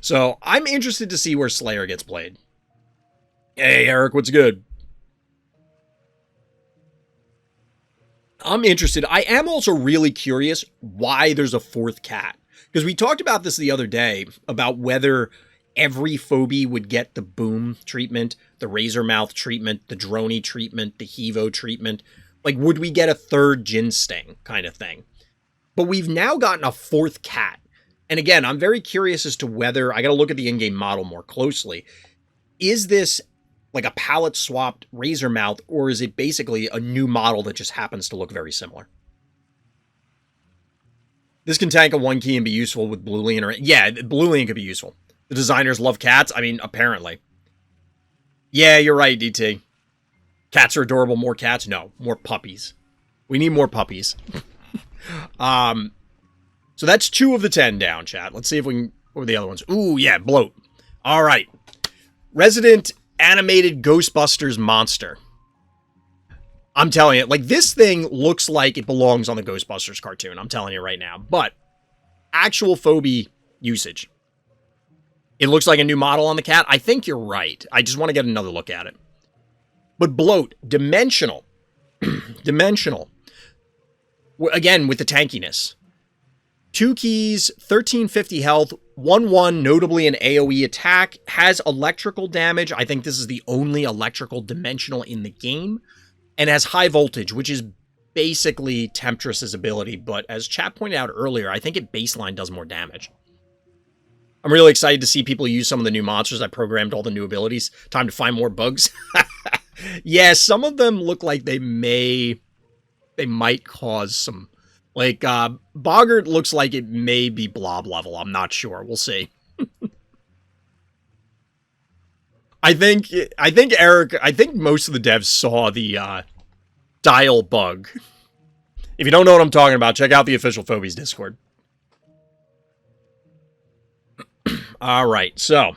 So I'm interested to see where Slayer gets played. Hey, Eric, what's good? I'm interested. I am also really curious why there's a fourth cat. Because we talked about this the other day, about whether every Phobie would get the boom treatment, the razor mouth treatment, the droney treatment, the Hevo treatment. Like, would we get a third Jin Sting kind of thing? But we've now gotten a fourth cat. And again, I'm very curious as to whether, I got to look at the in-game model more closely. Is this like a palette swapped razor mouth, or is it basically a new model that just happens to look very similar? This can tank a one key and be useful with Bluelian, or yeah, Bluelian could be useful. The designers love cats. I mean, apparently. Yeah, you're right, DT. Cats are adorable. More cats? No, more puppies. We need more puppies. So that's 2 of the 10 down, chat. Let's see if we can... What were the other ones? Ooh, yeah, bloat. All right. Resident Animated Ghostbusters Monster. I'm telling you, like, this thing looks like it belongs on the Ghostbusters cartoon. I'm telling you right now. But actual Phobie usage. It looks like a new model on the cat. I think you're right. I just want to get another look at it. But bloat, dimensional. Dimensional. Again, with the tankiness. 2 keys, 1350 health, 1/1, notably an AoE attack, has electrical damage. I think this is the only electrical dimensional in the game, and has high voltage, which is basically Temptress's ability, but as chat pointed out earlier, I think it baseline does more damage. I'm really excited to see people use some of the new monsters. I programmed all the new abilities. Time to find more bugs. Yeah, some of them look like they might cause some... Like, Bogart looks like it may be blob level. I'm not sure. We'll see. I think most of the devs saw the, dial bug. If you don't know what I'm talking about, check out the official Phobies Discord. Alright, so...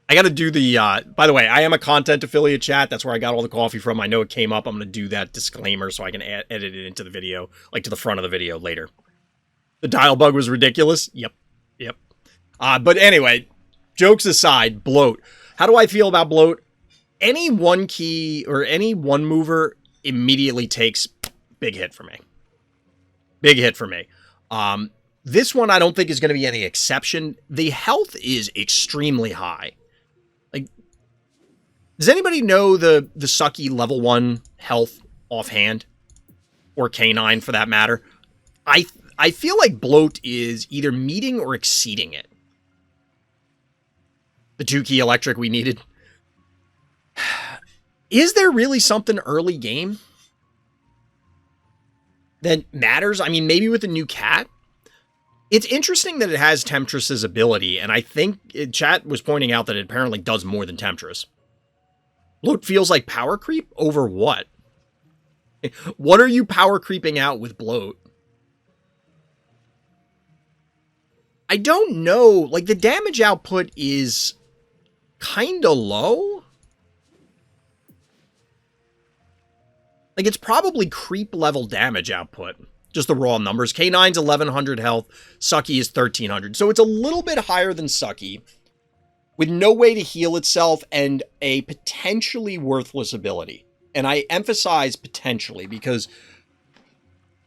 I gotta do the, by the way, I am a content affiliate, chat. That's where I got all the coffee from. I know it came up. I'm gonna do that disclaimer so I can edit it into the video, like to the front of the video later. The dial bug was ridiculous. Yep. But anyway, jokes aside, bloat. How do I feel about bloat? Any one key or any one mover immediately takes big hit for me. Big hit for me. This one I don't think is going to be any exception. The health is extremely high. Like, does anybody know the sucky level 1 health offhand? Or K9 for that matter? I feel like bloat is either meeting or exceeding it. The 2-key electric we needed. Is there really something early game that matters? I mean, maybe with the new cat? It's interesting that it has Temptress's ability, and I think chat was pointing out that it apparently does more than Temptress. Bloat feels like power creep over what? What are you power creeping out with bloat? I don't know. Like, the damage output is kinda low. Like, it's probably creep level damage output. Just the raw numbers. K9's 1100 health. Sucky is 1300. So it's a little bit higher than Sucky. with no way to heal itself and a potentially worthless ability. And I emphasize potentially because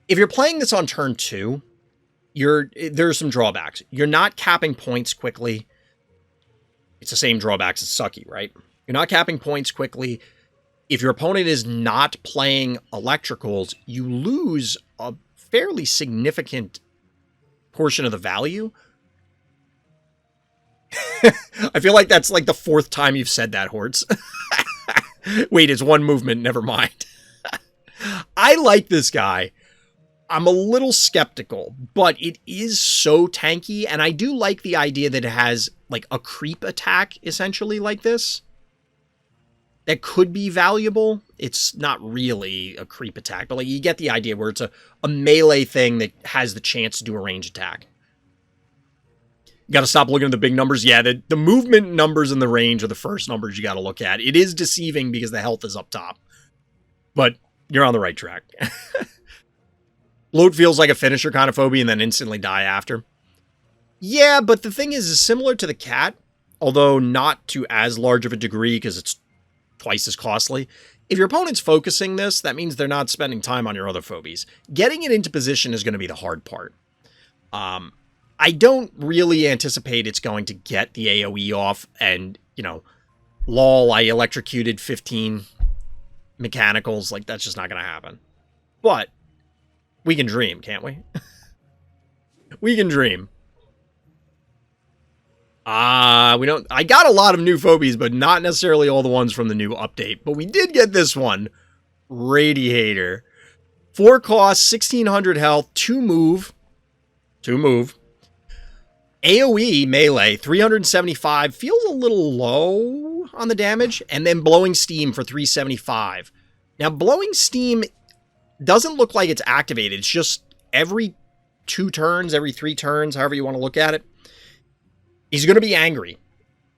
if you're playing this on turn 2, there's some drawbacks. You're not capping points quickly. It's the same drawbacks as Sucky, right? You're not capping points quickly. If your opponent is not playing electricals, you lose a fairly significant portion of the value. I feel like that's like the 4th time you've said that, Hortz. Wait, it's one movement. Never mind. I like this guy. I'm a little skeptical, but it is so tanky, and I do like the idea that it has like a creep attack, essentially, like this. That could be valuable. It's not really a creep attack, but like you get the idea where it's a melee thing that has the chance to do a range attack. You got to stop looking at the big numbers. Yeah, the movement numbers and the range are the first numbers you got to look at. It is deceiving because the health is up top, but you're on the right track. Bloat feels like a finisher kind of phobia and then instantly die after. Yeah, but the thing is similar to the cat, although not to as large of a degree because it's twice as costly. If your opponent's focusing this, that means they're not spending time on your other phobies. Getting it into position is going to be the hard part. I don't really anticipate it's going to get the AoE off and, you know, lol, I electrocuted 15 mechanicals. Like, that's just not going to happen. But we can dream, can't we? We can dream. We don't. I got a lot of new phobies, but not necessarily all the ones from the new update. But we did get this one. Radiator. 4 cost, 1600 health, 2 move. 2 move. AoE melee, 375. Feels a little low on the damage. And then blowing steam for 375. Now, blowing steam doesn't look like it's activated. It's just every 2 turns, every 3 turns, however you want to look at it. He's going to be angry,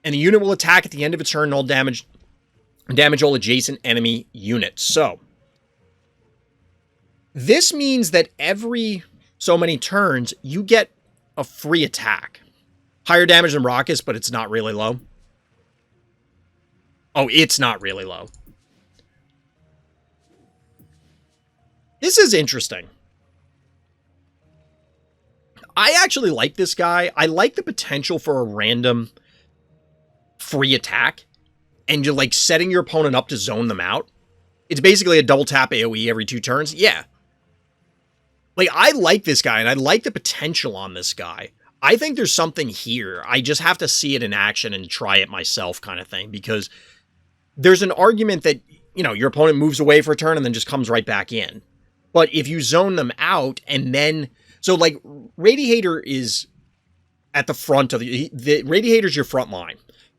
and the unit will attack at the end of its turn and all damage all adjacent enemy units. So, this means that every so many turns, you get a free attack. Higher damage than Raucous, but it's not really low. Oh, it's not really low. This is interesting. I actually like this guy. I like the potential for a random free attack and you're like setting your opponent up to zone them out. It's basically a double tap AoE every 2 turns. Yeah. Like, I like this guy and I like the potential on this guy. I think there's something here. I just have to see it in action and try it myself kind of thing because there's an argument that, you know, your opponent moves away for a turn and then just comes right back in. But if you zone them out and then... So, like, Radiator is at the front of the Radiator's your front line.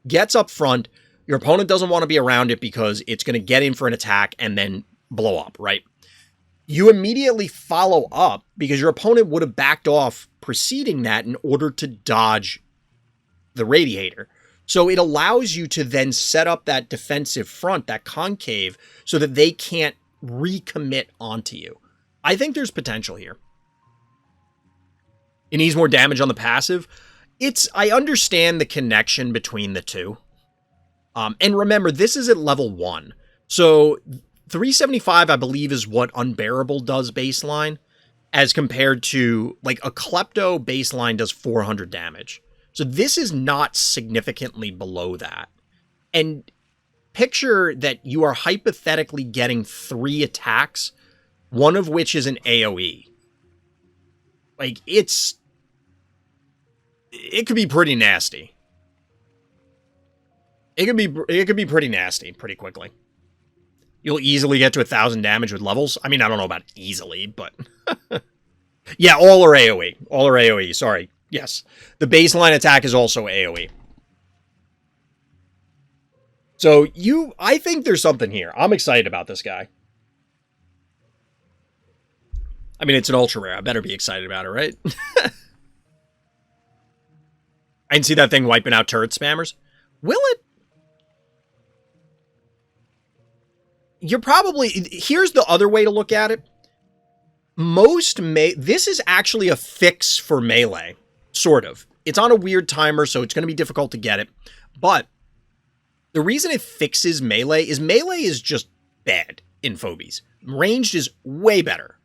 Gets up front. Your opponent doesn't want to be around it because it's going to get in for an attack and then blow up, right? You immediately follow up because your opponent would have backed off preceding that in order to dodge the Radiator. So it allows you to then set up that defensive front, that concave, so that they can't recommit onto you. I think there's potential here. It needs more damage on the passive. I understand the connection between the two. And remember, this is at level 1. So 375, I believe, is what Unbearable does baseline, as compared to, like, a Klepto baseline does 400 damage. So this is not significantly below that. And picture that you are hypothetically getting 3 attacks, one of which is an AoE. Like, it could be pretty nasty. It could be pretty nasty pretty quickly. You'll easily get to 1,000 damage with levels. I mean, I don't know about easily, but... Yeah, all are AoE. All are AoE, sorry. Yes. The baseline attack is also AoE. So, I think there's something here. I'm excited about this guy. I mean, it's an ultra rare. I better be excited about it, right? I can see that thing wiping out turret spammers. Will it? You're probably... Here's the other way to look at it. This is actually a fix for melee. Sort of. It's on a weird timer, so it's going to be difficult to get it. But the reason it fixes melee is just bad in Phobies. Ranged is way better.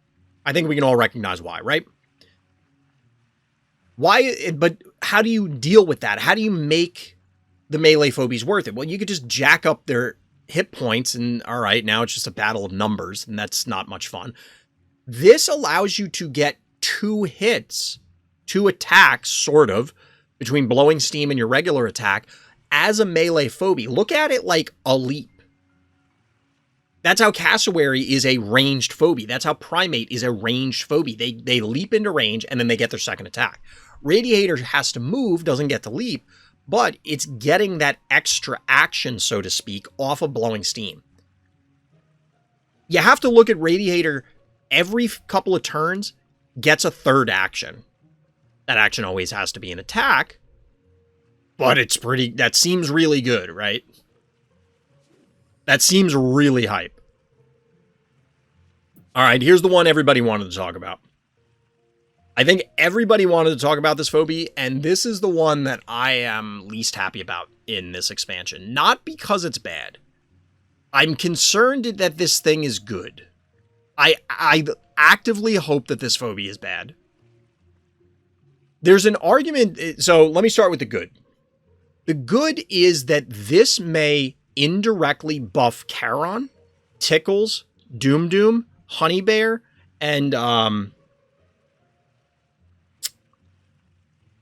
I think we can all recognize why, right? Why? But how do you deal with that? How do you make the melee Phobies worth it? Well, you could just jack up their hit points and all right, now it's just a battle of numbers, and that's not much fun. This allows you to get 2 hits, 2 attacks, sort of, between blowing steam and your regular attack as a melee Phobie. Look at it like a leap. That's how Cassowary is a ranged Phobie. That's how Primate is a ranged Phobie. They leap into range and then they get their second attack. Radiator has to move, doesn't get to leap, but it's getting that extra action, so to speak, off of blowing steam. You have to look at Radiator every couple of turns, gets a third action. That action always has to be an attack, but that seems really good, right? That seems really hype. All right, here's the one everybody wanted to talk about. I think everybody wanted to talk about this Phobie, and this is the one that I am least happy about in this expansion. Not because it's bad. I'm concerned that this thing is good. I actively hope that this Phobie is bad. There's an argument, so let me start with the good. The good is that this may indirectly buff Charon, Tickles, Doom Doom, Honey Bear, and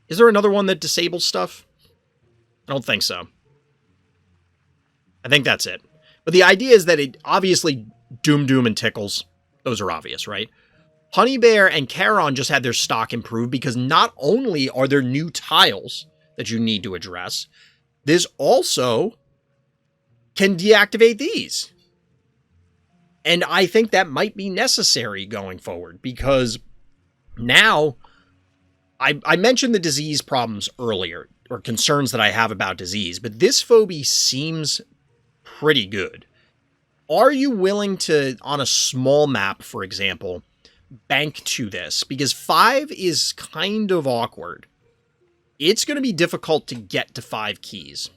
is there another one that disables stuff? I don't think so. I think that's it. But the idea is that it obviously Doom Doom and Tickles, those are obvious, right? Honey Bear and Charon just had their stock improved because not only are there new tiles that you need to address, this also can deactivate these. And I think that might be necessary going forward because now I mentioned the disease problems earlier, or concerns that I have about disease, but this Phobie seems pretty good. Are you willing to, on a small map, for example, bank to this? Because 5 is kind of awkward. It's going to be difficult to get to 5 keys.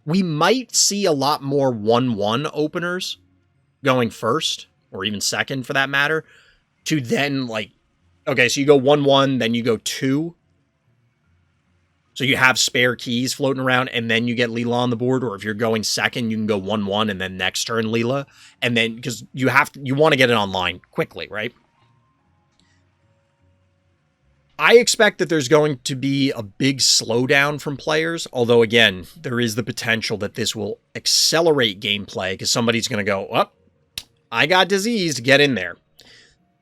We might see a lot more 1-1 openers going first, or even second for that matter, to then like, okay, so you go 1-1, then you go 2. So you have spare keys floating around, and then you get Leela on the board, or if you're going second, you can go 1-1, and then next turn Leela, and then, because you want to get it online quickly, right? I expect that there's going to be a big slowdown from players, although again, there is the potential that this will accelerate gameplay, because somebody's going to go, oh, I got disease, get in there.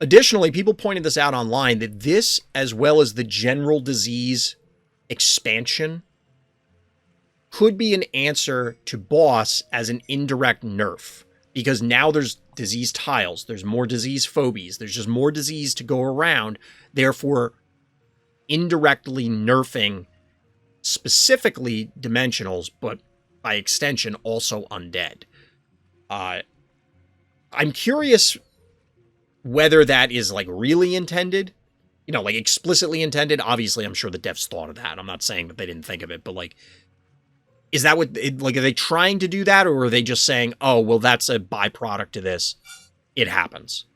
Additionally, people pointed this out online, that this, as well as the general disease expansion, could be an answer to boss as an indirect nerf, because now there's disease tiles, there's more disease Phobies, there's just more disease to go around, therefore indirectly nerfing specifically dimensionals, but by extension also undead. I'm curious whether that is like really intended, you know, like explicitly intended. Obviously, I'm sure the devs thought of that. I'm not saying that they didn't think of it, but like, is that what, like, are they trying to do that, or are they just saying, oh, well, that's a byproduct to this, it happens?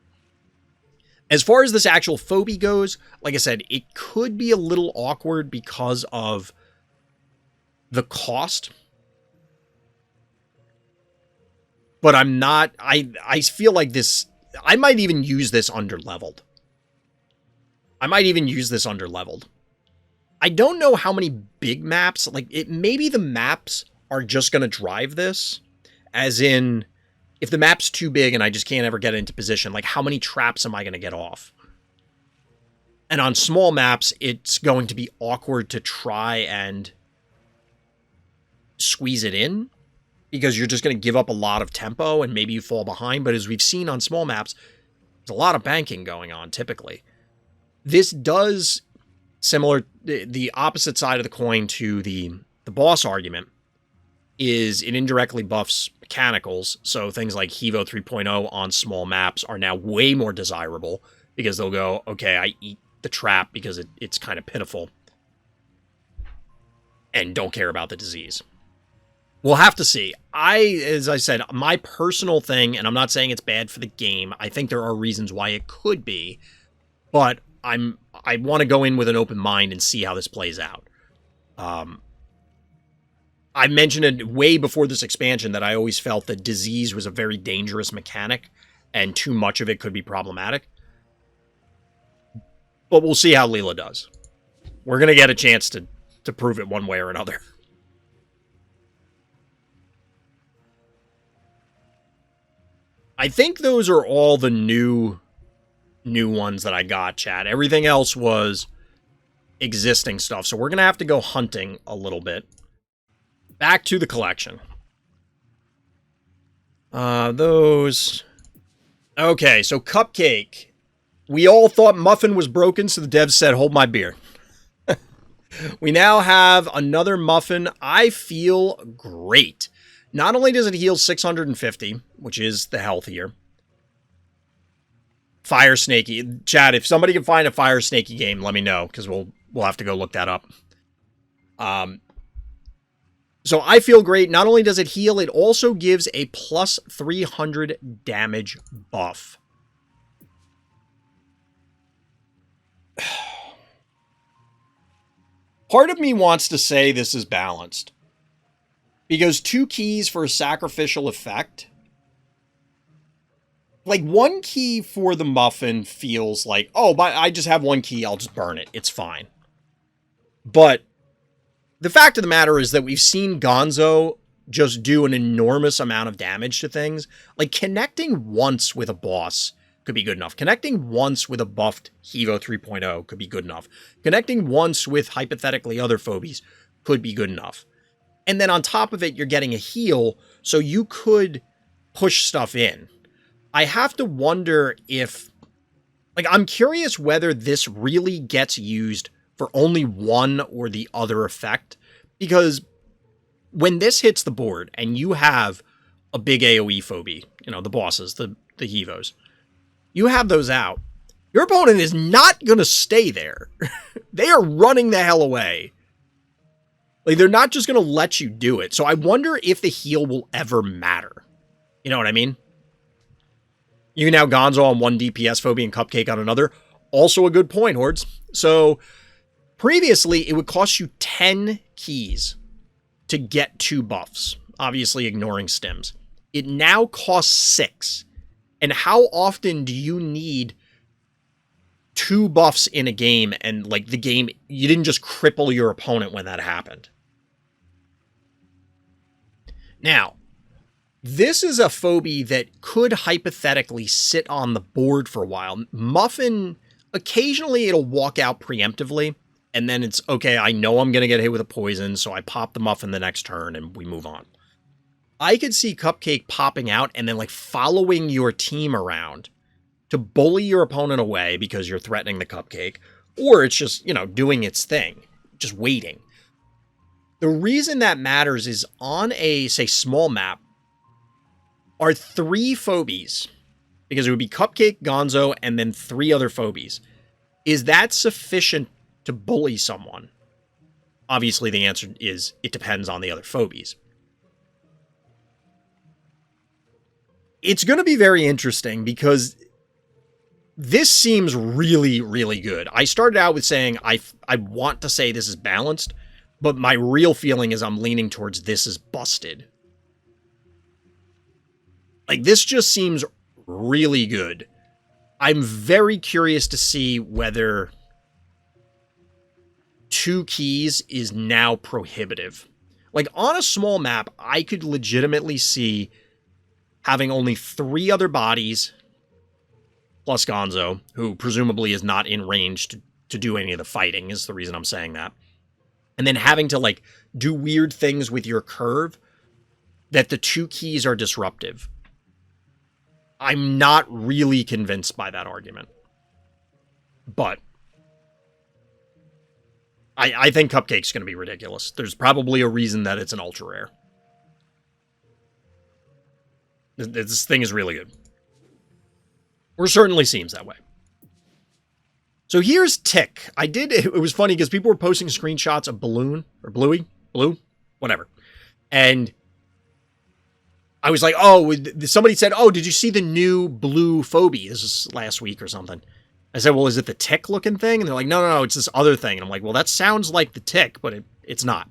As far as this actual Phobie goes, like I said, it could be a little awkward because of the cost. But I'm not, I feel like this, I might even use this under-leveled. I don't know how many big maps, like, maybe the maps are just going to drive this, as in, if the map's too big and I just can't ever get into position, like, how many traps am I going to get off? And on small maps, it's going to be awkward to try and squeeze it in, because you're just going to give up a lot of tempo and maybe you fall behind. But as we've seen on small maps, there's a lot of banking going on typically. This does similar, the opposite side of the coin to the boss argument is it indirectly buffs mechanicals. So things like Hevo 3.0 on small maps are now way more desirable because they'll go, okay, I eat the trap because it's kind of pitiful. and don't care about the disease. We'll have to see. As I said, my personal thing, and I'm not saying it's bad for the game, I think there are reasons why it could be, but I want to go in with an open mind and see how this plays out. I mentioned it way before this expansion that I always felt that disease was a very dangerous mechanic, and too much of it could be problematic. But we'll see how Leela does. We're going to get a chance to prove it one way or another. I think those are all the new ones that I got, chat. Everything else was existing stuff. So we're going to have to go hunting a little bit. Back to the collection. Those. Okay, so Cupcake. We all thought Muffin was broken, so the devs said, hold my beer. We now have another Muffin. I feel great. Not only does it heal 650, which is the health here. Fire Snaky. Chad, if somebody can find a Fire Snaky game, let me know, because we'll have to go look that up. So I feel great. Not only does it heal, it also gives a plus 300 damage buff. Part of me wants to say this is balanced. Because 2 keys for a sacrificial effect. Like, 1 key for the Muffin feels like, oh, but I just have 1 key, I'll just burn it. It's fine. But the fact of the matter is that we've seen Gonzo just do an enormous amount of damage to things. Like, connecting once with a boss could be good enough. Connecting once with a buffed Hevo 3.0 could be good enough. Connecting once with, hypothetically, other Phobies could be good enough. And then on top of it, you're getting a heal, so you could push stuff in. I have to wonder if... Like, I'm curious whether this really gets used for only one or the other effect. Because when this hits the board, and you have a big AoE Phobie, you know, the bosses, the Hevos, you have those out, your opponent is not going to stay there. They are running the hell away. Like, they're not just going to let you do it. So I wonder if the heal will ever matter. You know what I mean? You can now Gonzo on 1 DPS Phobie and Cupcake on another. Also a good point, Hordes. So previously, it would cost you 10 keys to get 2 buffs. Obviously ignoring stims. It now costs 6. And how often do you need 2 buffs in a game and, like, the game, you didn't just cripple your opponent when that happened? Now, this is a Phobie that could hypothetically sit on the board for a while. Muffin, occasionally it'll walk out preemptively, and then it's, okay, I know I'm going to get hit with a poison, so I pop the Muffin the next turn, and we move on. I could see Cupcake popping out and then, like, following your team around to bully your opponent away because you're threatening the Cupcake, or it's just, you know, doing its thing, just waiting. The reason that matters is on a, say, small map, are 3 Phobies, because it would be Cupcake, Gonzo, and then 3 other Phobies. Is that sufficient to bully someone? Obviously, the answer is it depends on the other Phobies. It's going to be very interesting because this seems really, really good. I started out with saying I want to say this is balanced, but my real feeling is I'm leaning towards this is busted. Like, this just seems really good. I'm very curious to see whether 2 keys is now prohibitive. Like, on a small map, I could legitimately see having only 3 other bodies, plus Gonzo, who presumably is not in range to do any of the fighting, is the reason I'm saying that. And then having to, like, do weird things with your curve, that the 2 keys are disruptive. I'm not really convinced by that argument. But I think Cupcake's going to be ridiculous. There's probably a reason that it's an ultra rare. This thing is really good. Or certainly seems that way. So here's Tick. It was funny because people were posting screenshots of Balloon, or Bluey, blue, whatever. And I was like, oh, somebody said, oh, did you see the new blue Phobie? This was last week or something. I said, well, is it the tick looking thing? And they're like, no, it's this other thing. And I'm like, well, that sounds like the tick, but it's not.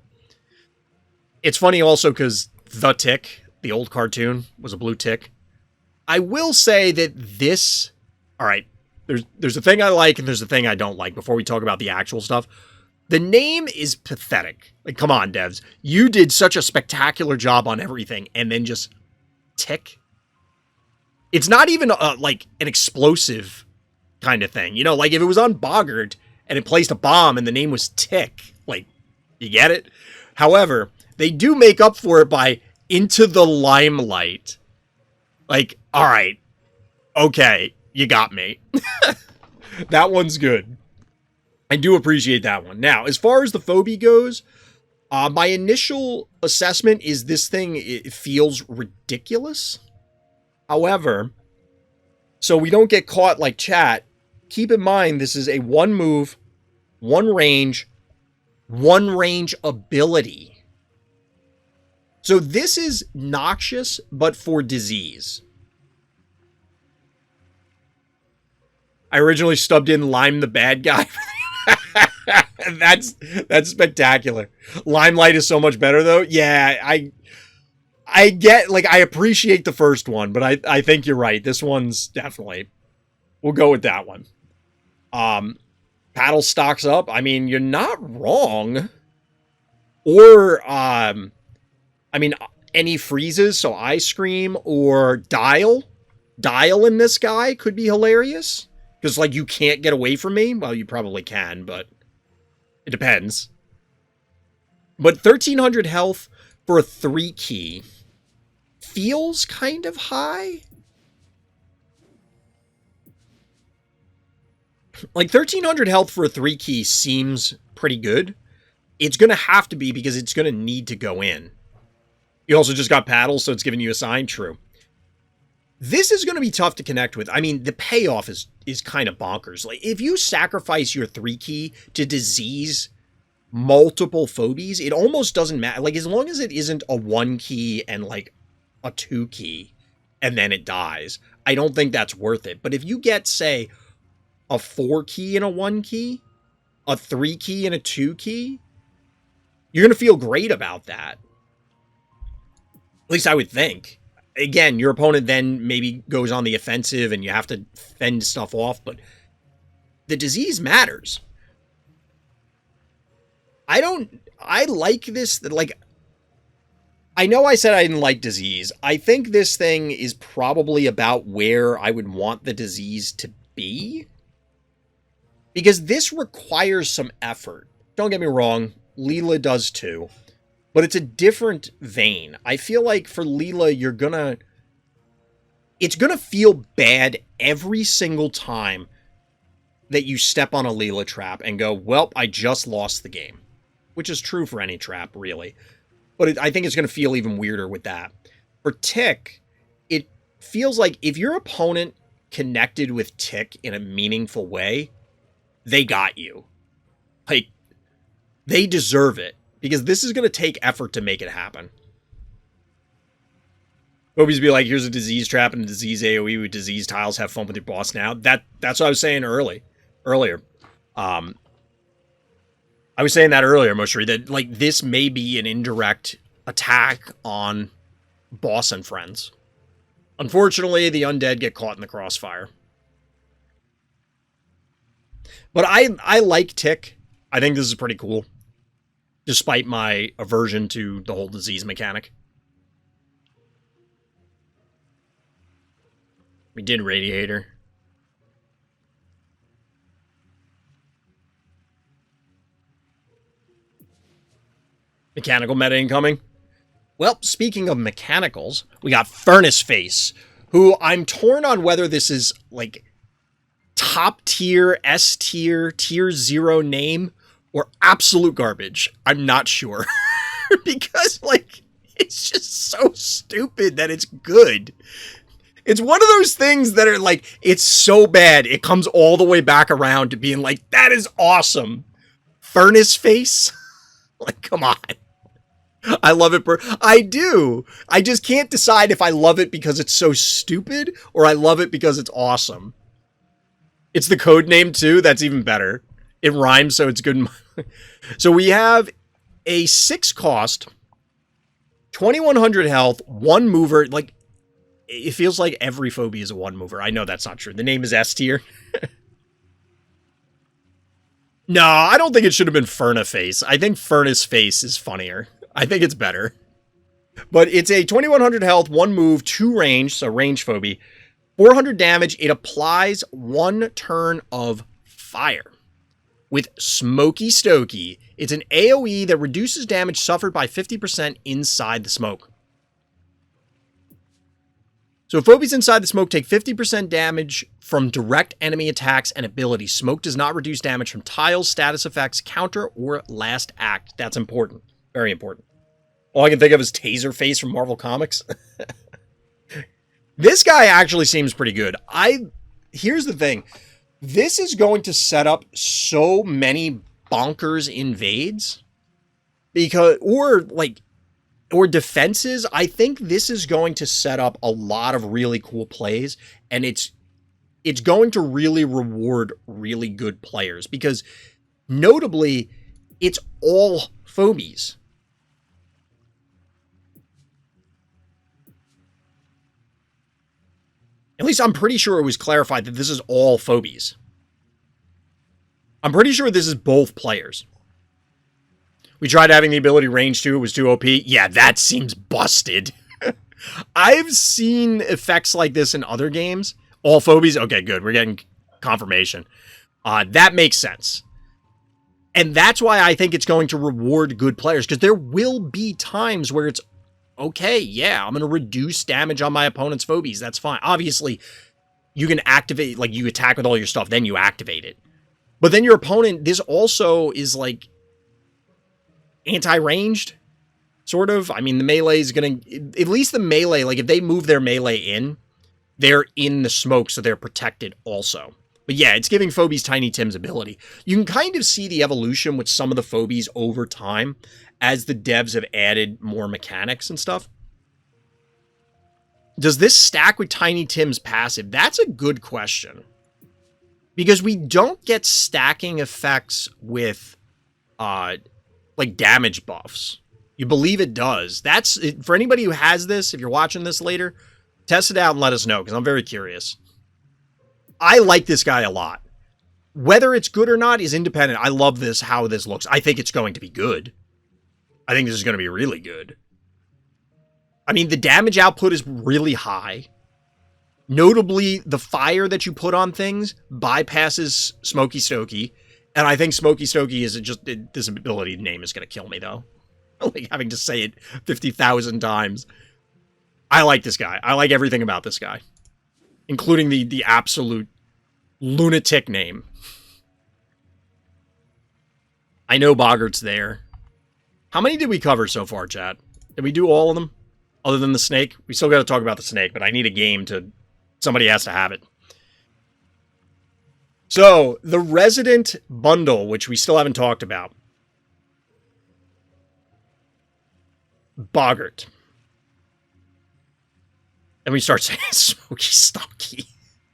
It's funny also because the tick, the old cartoon, was a blue tick. I will say that this, all right, there's a thing I like and there's a thing I don't like before we talk about the actual stuff. The name is pathetic. Like, come on, devs. You did such a spectacular job on everything and then just tick. It's not even like an explosive kind of thing. You know, like if it was on Bogart and it placed a bomb and the name was Tick, like, you get it? However, they do make up for it by Into the Limelight. Like, all right, okay, you got me. That one's good. I do appreciate that one. Now, as far as the Phobie goes, my initial assessment is this thing, it feels ridiculous. However, so we don't get caught like chat, keep in mind this is a one move, one range ability. So this is noxious, but for disease. I originally stubbed in Lime the bad guy. That's spectacular. Limelight is so much better though. Yeah, I get, like, I appreciate the first one, but I think you're right. This one's definitely, we'll go with that one. Paddle stocks up. I mean, you're not wrong. Or, I mean, any freezes, so Ice Cream or Dial. Dial in this guy could be hilarious. Because, like, you can't get away from me. Well, you probably can, but it depends. But 1300 health for a 3-key feels kind of high. Like, 1300 health for a 3-key seems pretty good. It's going to have to be because it's going to need to go in. You also just got paddles, so it's giving you a sign. True. This is going to be tough to connect with. I mean, the payoff is kind of bonkers. Like, if you sacrifice your 3-key to disease multiple phobies, it almost doesn't matter. Like, as long as it isn't a 1-key and, like, a 2-key, and then it dies, I don't think that's worth it. But if you get, say, a 4-key and a 1-key, a 3-key and a 2-key, you're going to feel great about that. At least I would think. Again, your opponent then maybe goes on the offensive and you have to fend stuff off, but the disease matters. I like this, like, I know I said I didn't like disease. I think this thing is probably about where I would want the disease to be. Because this requires some effort. Don't get me wrong, Leela does too. But it's a different vein. I feel like for Leela, it's gonna feel bad every single time that you step on a Leela trap and go, well, I just lost the game. Which is true for any trap, really. But I think it's gonna feel even weirder with that. For Tick, it feels like if your opponent connected with Tick in a meaningful way, they got you. Like, they deserve it. Because this is going to take effort to make it happen. Phobies be like, here's a disease trap and a disease AoE with disease tiles. Have fun with your boss now. That's what I was saying earlier. I was saying that earlier, Moshri, that, like, this may be an indirect attack on boss and friends. Unfortunately, the undead get caught in the crossfire. But I like Tick. I think this is pretty cool. Despite my aversion to the whole disease mechanic. We did Radiator. Mechanical meta incoming. Well, speaking of mechanicals, we got Furnace Face, who I'm torn on whether this is, like, top tier, S tier, tier 0 name, or absolute garbage. I'm not sure. Because, like, it's just so stupid that it's good. It's one of those things that are, like, it's so bad, it comes all the way back around to being like, that is awesome. Furnace Face? Like, come on. I love it. I do. I just can't decide if I love it because it's so stupid or I love it because it's awesome. It's the code name too. That's even better. It rhymes, so it's good. So we have a 6 cost, 2100 health, 1 mover. Like, it feels like every Phobie is a 1 mover. I know that's not true. The name is S tier. No, I don't think it should have been Furnace. I think Furnace Face is funnier. I think it's better. But it's a 2100 health, 1 move, 2 range, so range Phobie. 400 damage. It applies 1 turn of fire. With Smoky Stokey, it's an AoE that reduces damage suffered by 50% inside the smoke. So Phobies inside the smoke take 50% damage from direct enemy attacks and abilities. Smoke does not reduce damage from tiles, status effects, counter, or last act. That's important. Very important. All I can think of is Taserface from Marvel Comics. This guy actually seems pretty good. Here's the thing. This is going to set up so many bonkers invades. Or defenses. I think this is going to set up a lot of really cool plays, and it's going to really reward really good players because notably it's all Phobies. At least I'm pretty sure it was clarified that this is all Phobies. I'm pretty sure this is both players. We tried having the ability range 2, it was too OP. Yeah, that seems busted. I've seen effects like this in other games. All Phobies? Okay, good. We're getting confirmation. That makes sense. And that's why I think it's going to reward good players, because there will be times where it's, okay, yeah, I'm going to reduce damage on my opponent's Phobies. That's fine. Obviously, you can activate, like, you attack with all your stuff, then you activate it. But then your opponent, this also is, like, anti-ranged, sort of. I mean, the melee is going to, at least the melee, like, if they move their melee in, they're in the smoke, so they're protected also. But yeah, it's giving Phobies Tiny Tim's ability. You can kind of see the evolution with some of the Phobies over time as the devs have added more mechanics and stuff. Does this stack with Tiny Tim's passive? That's a good question. Because we don't get stacking effects with, like, damage buffs. You believe it does. That's, for anybody who has this, if you're watching this later, test it out and let us know, because I'm very curious. I like this guy a lot. Whether it's good or not is independent. I love this, how this looks. I think it's going to be good. I think this is going to be really good. I mean, the damage output is really high. Notably, the fire that you put on things bypasses Smoky Stokey. And I think Smoky Stokey is just, this ability name is going to kill me, though. Like, having to say it 50,000 times. I like this guy. I like everything about this guy. Including the absolute lunatic name. I know Bogart's there. How many did we cover so far, chat? Did we do all of them? Other than the snake? We still got to talk about the snake, but I need a game to... Somebody has to have it. So, the Resident Bundle, which we still haven't talked about. Bogart. And we start saying Smoky Stonky.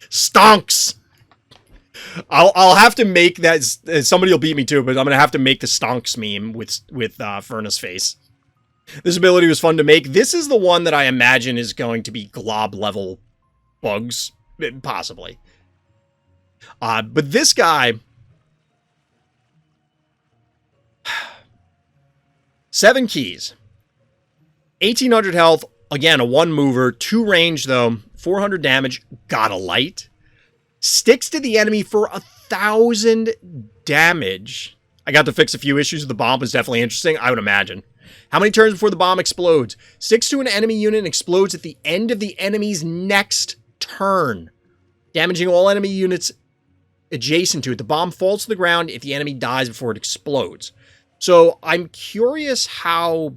Stonks! I'll have to make that... Somebody will beat me too, but I'm going to have to make the Stonks meme with Furnace Face. This ability was fun to make. This is the one that I imagine is going to be glob level bugs. Possibly. But this guy... 7 keys. 1800 health. Again, a 1 mover. 2 range, though. 400 damage. Got a light. Sticks to the enemy for 1,000 damage. I got to fix a few issues. The bomb was definitely interesting, I would imagine. How many turns before the bomb explodes? Sticks to an enemy unit and explodes at the end of the enemy's next turn, damaging all enemy units adjacent to it. The bomb falls to the ground if the enemy dies before it explodes. So I'm curious how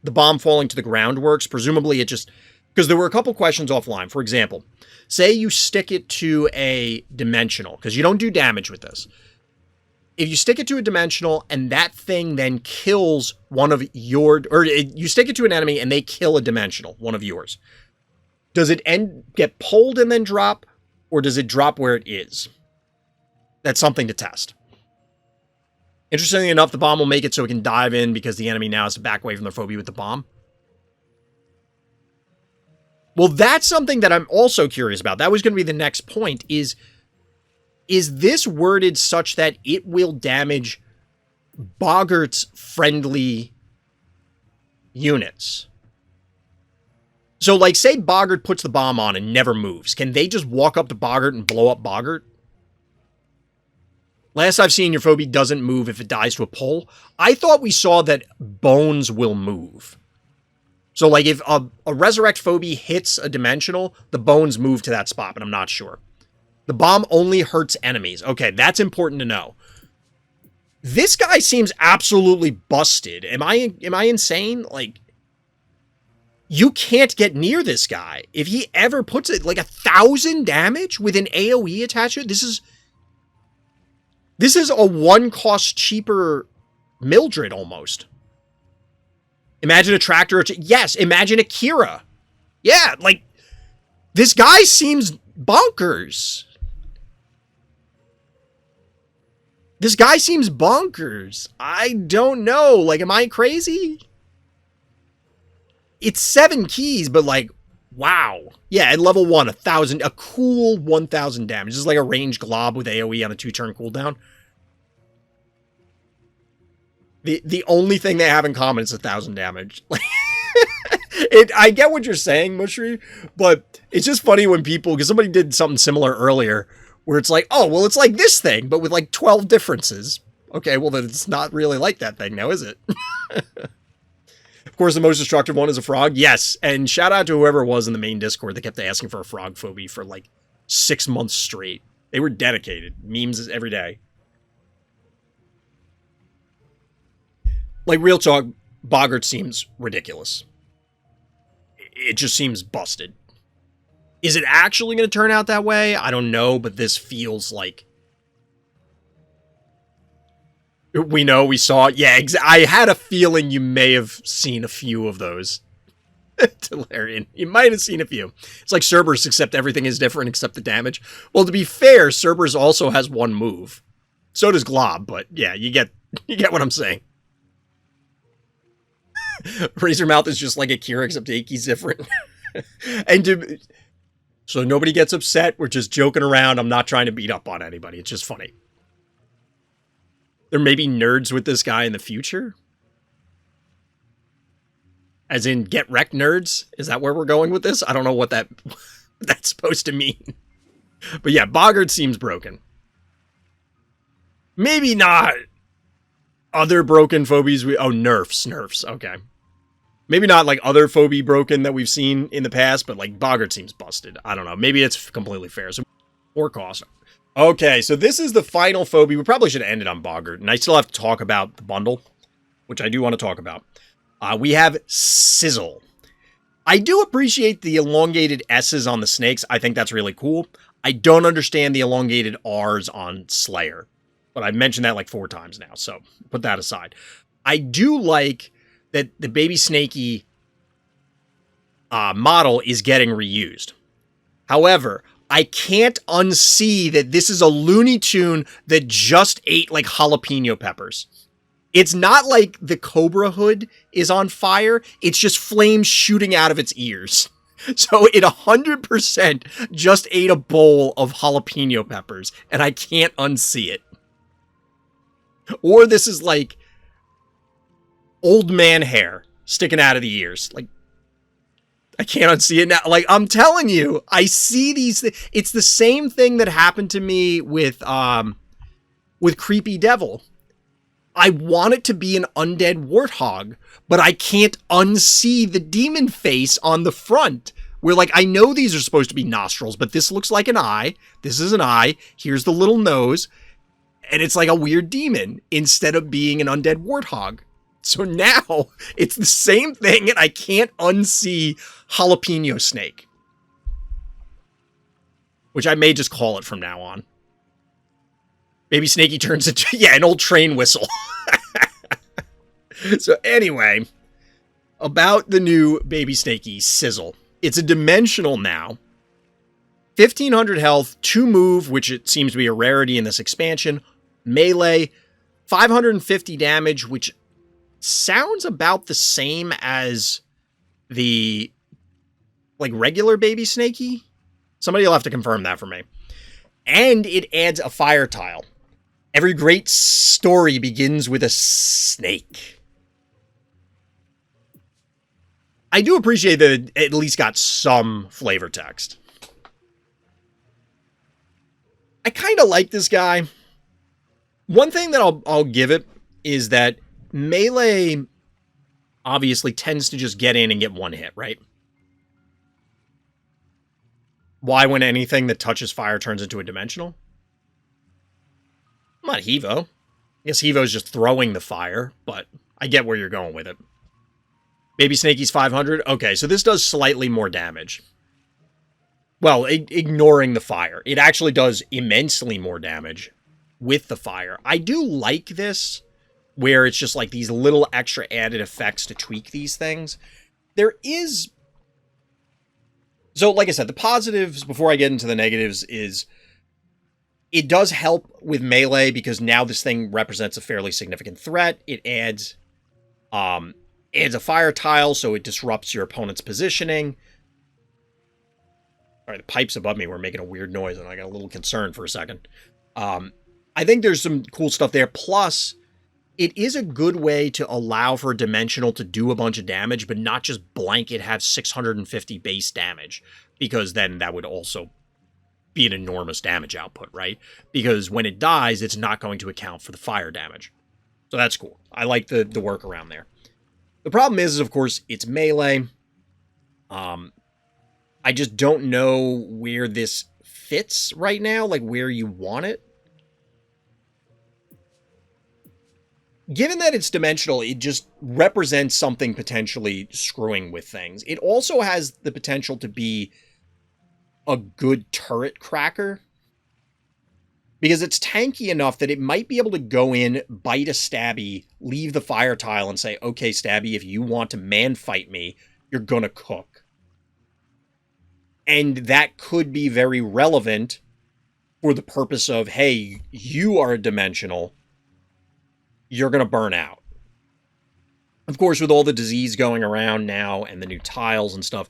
the bomb falling to the ground works. Presumably it just... Because there were a couple questions offline. For example, say you stick it to a dimensional, because you don't do damage with this. if you stick it to a dimensional and that thing then kills one of your, or you stick it to an enemy and they kill a dimensional, one of yours, does it get pulled and then drop, or does it drop where it is? That's something to test. Interestingly enough, the bomb will make it so it can dive in because the enemy now has to back away from their phobie with the bomb. Well, that's something that I'm also curious about. That was going to be the next point, is this worded such that it will damage Bogart's friendly units? So, like, say Bogart puts the bomb on and never moves. Can they just walk up to Bogart and blow up Bogart? Last I've seen, your phobie doesn't move if it dies to a pull. I thought we saw that bones will move. So, like, if a resurrect phobie hits a dimensional, the bones move to that spot, but I'm not sure. The bomb only hurts enemies. Okay, that's important to know. This guy seems absolutely busted. Am I insane? Like, you can't get near this guy. If he ever puts it, like, 1,000 damage with an AoE attached to it, this is a one-cost cheaper Mildred, almost. Imagine a tractor. Yes, imagine a Kira. Yeah, like, this guy seems bonkers. This guy seems bonkers. I don't know. Like, am I crazy? It's 7 keys, but, like, wow. Yeah, at level 1, 1,000, a cool 1,000 damage. This is like a ranged glob with AoE on a 2-turn cooldown. The only thing they have in common is 1,000 damage. I get what you're saying, Mushri, but it's just funny when people, because somebody did something similar earlier, where it's like, oh, well, it's like this thing, but with like 12 differences. Okay, well, then it's not really like that thing now, is it? Of course, the most destructive one is a frog. Yes, and shout out to whoever it was in the main Discord that kept asking for a frog phobie for like 6 months straight. They were dedicated. Memes every day. Like, real talk, Bogart seems ridiculous. It just seems busted. Is it actually going to turn out that way? I don't know, but this feels like... We saw... Yeah, I had a feeling you may have seen a few of those. Tolarian. You might have seen a few. It's like Cerberus, except everything is different except the damage. Well, to be fair, Cerberus also has one move. So does Glob, but yeah, you get what I'm saying. Razormouth is just like a Kira, except Aki's different. So nobody gets upset. We're just joking around. I'm not trying to beat up on anybody. It's just funny. There may be nerds with this guy in the future. As in, get wrecked nerds? Is that where we're going with this? I don't know what that's supposed to mean. But yeah, Bogart seems broken. Maybe not other broken phobies. Nerfs. Okay. Maybe not like other phobie broken that we've seen in the past, but like Bogart seems busted. I don't know. Maybe it's completely fair. So, or cost. Okay, so this is the final phobie. We probably should have ended on Bogart, and I still have to talk about the bundle, which I do want to talk about. We have Sizzle. I do appreciate the elongated S's on the snakes. I think that's really cool. I don't understand the elongated R's on Slayer, but I've mentioned that like 4 times now, so put that aside. I do like that the baby snakey model is getting reused. However, I can't unsee that this is a Looney Tune that just ate like jalapeno peppers. It's not like the Cobra hood is on fire. It's just flames shooting out of its ears. So it 100% just ate a bowl of jalapeno peppers, and I can't unsee it. Or this is like old man hair sticking out of the ears. Like, I can't unsee it now. Like, I'm telling you, I see these things. It's the same thing that happened to me with Creepy Devil. I want it to be an undead warthog, but I can't unsee the demon face on the front. Where, like, I know these are supposed to be nostrils, but this looks like an eye. This is an eye. Here's the little nose. And it's like a weird demon instead of being an undead warthog. So now it's the same thing, and I can't unsee jalapeno snake. Which I may just call it from now on. Baby Snaky turns into, yeah, an old train whistle. So anyway, about the new Baby Snaky Sizzle. It's a dimensional now. 1500 health, 2 move, which it seems to be a rarity in this expansion. Melee, 550 damage, which sounds about the same as the, like, regular Baby Snaky. Somebody will have to confirm that for me. And it adds a fire tile. Every great story begins with a snake. I do appreciate that it at least got some flavor text. I kind of like this guy. One thing that I'll give it is that melee obviously tends to just get in and get one hit, right? Why, when anything that touches fire turns into a dimensional? Not Hevo. I guess Hevo's just throwing the fire, but I get where you're going with it. Baby Snaky's 500? Okay, so this does slightly more damage. Well, ignoring the fire. It actually does immensely more damage with the fire. I do like this, where it's just like these little extra added effects to tweak these things. There is... So, like I said, the positives, before I get into the negatives, is it does help with melee because now this thing represents a fairly significant threat. It adds a fire tile, so it disrupts your opponent's positioning. All right, the pipes above me were making a weird noise, and I got a little concerned for a second. I think there's some cool stuff there. Plus, it is a good way to allow for a dimensional to do a bunch of damage, but not just blanket have 650 base damage, because then that would also be an enormous damage output, right? Because when it dies, it's not going to account for the fire damage. So that's cool. I like the workaround there. The problem is, of course, it's melee. I just don't know where this fits right now, like where you want it. Given that it's dimensional, it just represents something potentially screwing with things. It also has the potential to be a good turret cracker, because it's tanky enough that it might be able to go in, bite a Stabby, leave the fire tile, and say, okay, Stabby, if you want to man fight me, you're gonna cook. And that could be very relevant for the purpose of, hey, you are a dimensional, you're going to burn out. Of course, with all the disease going around now and the new tiles and stuff,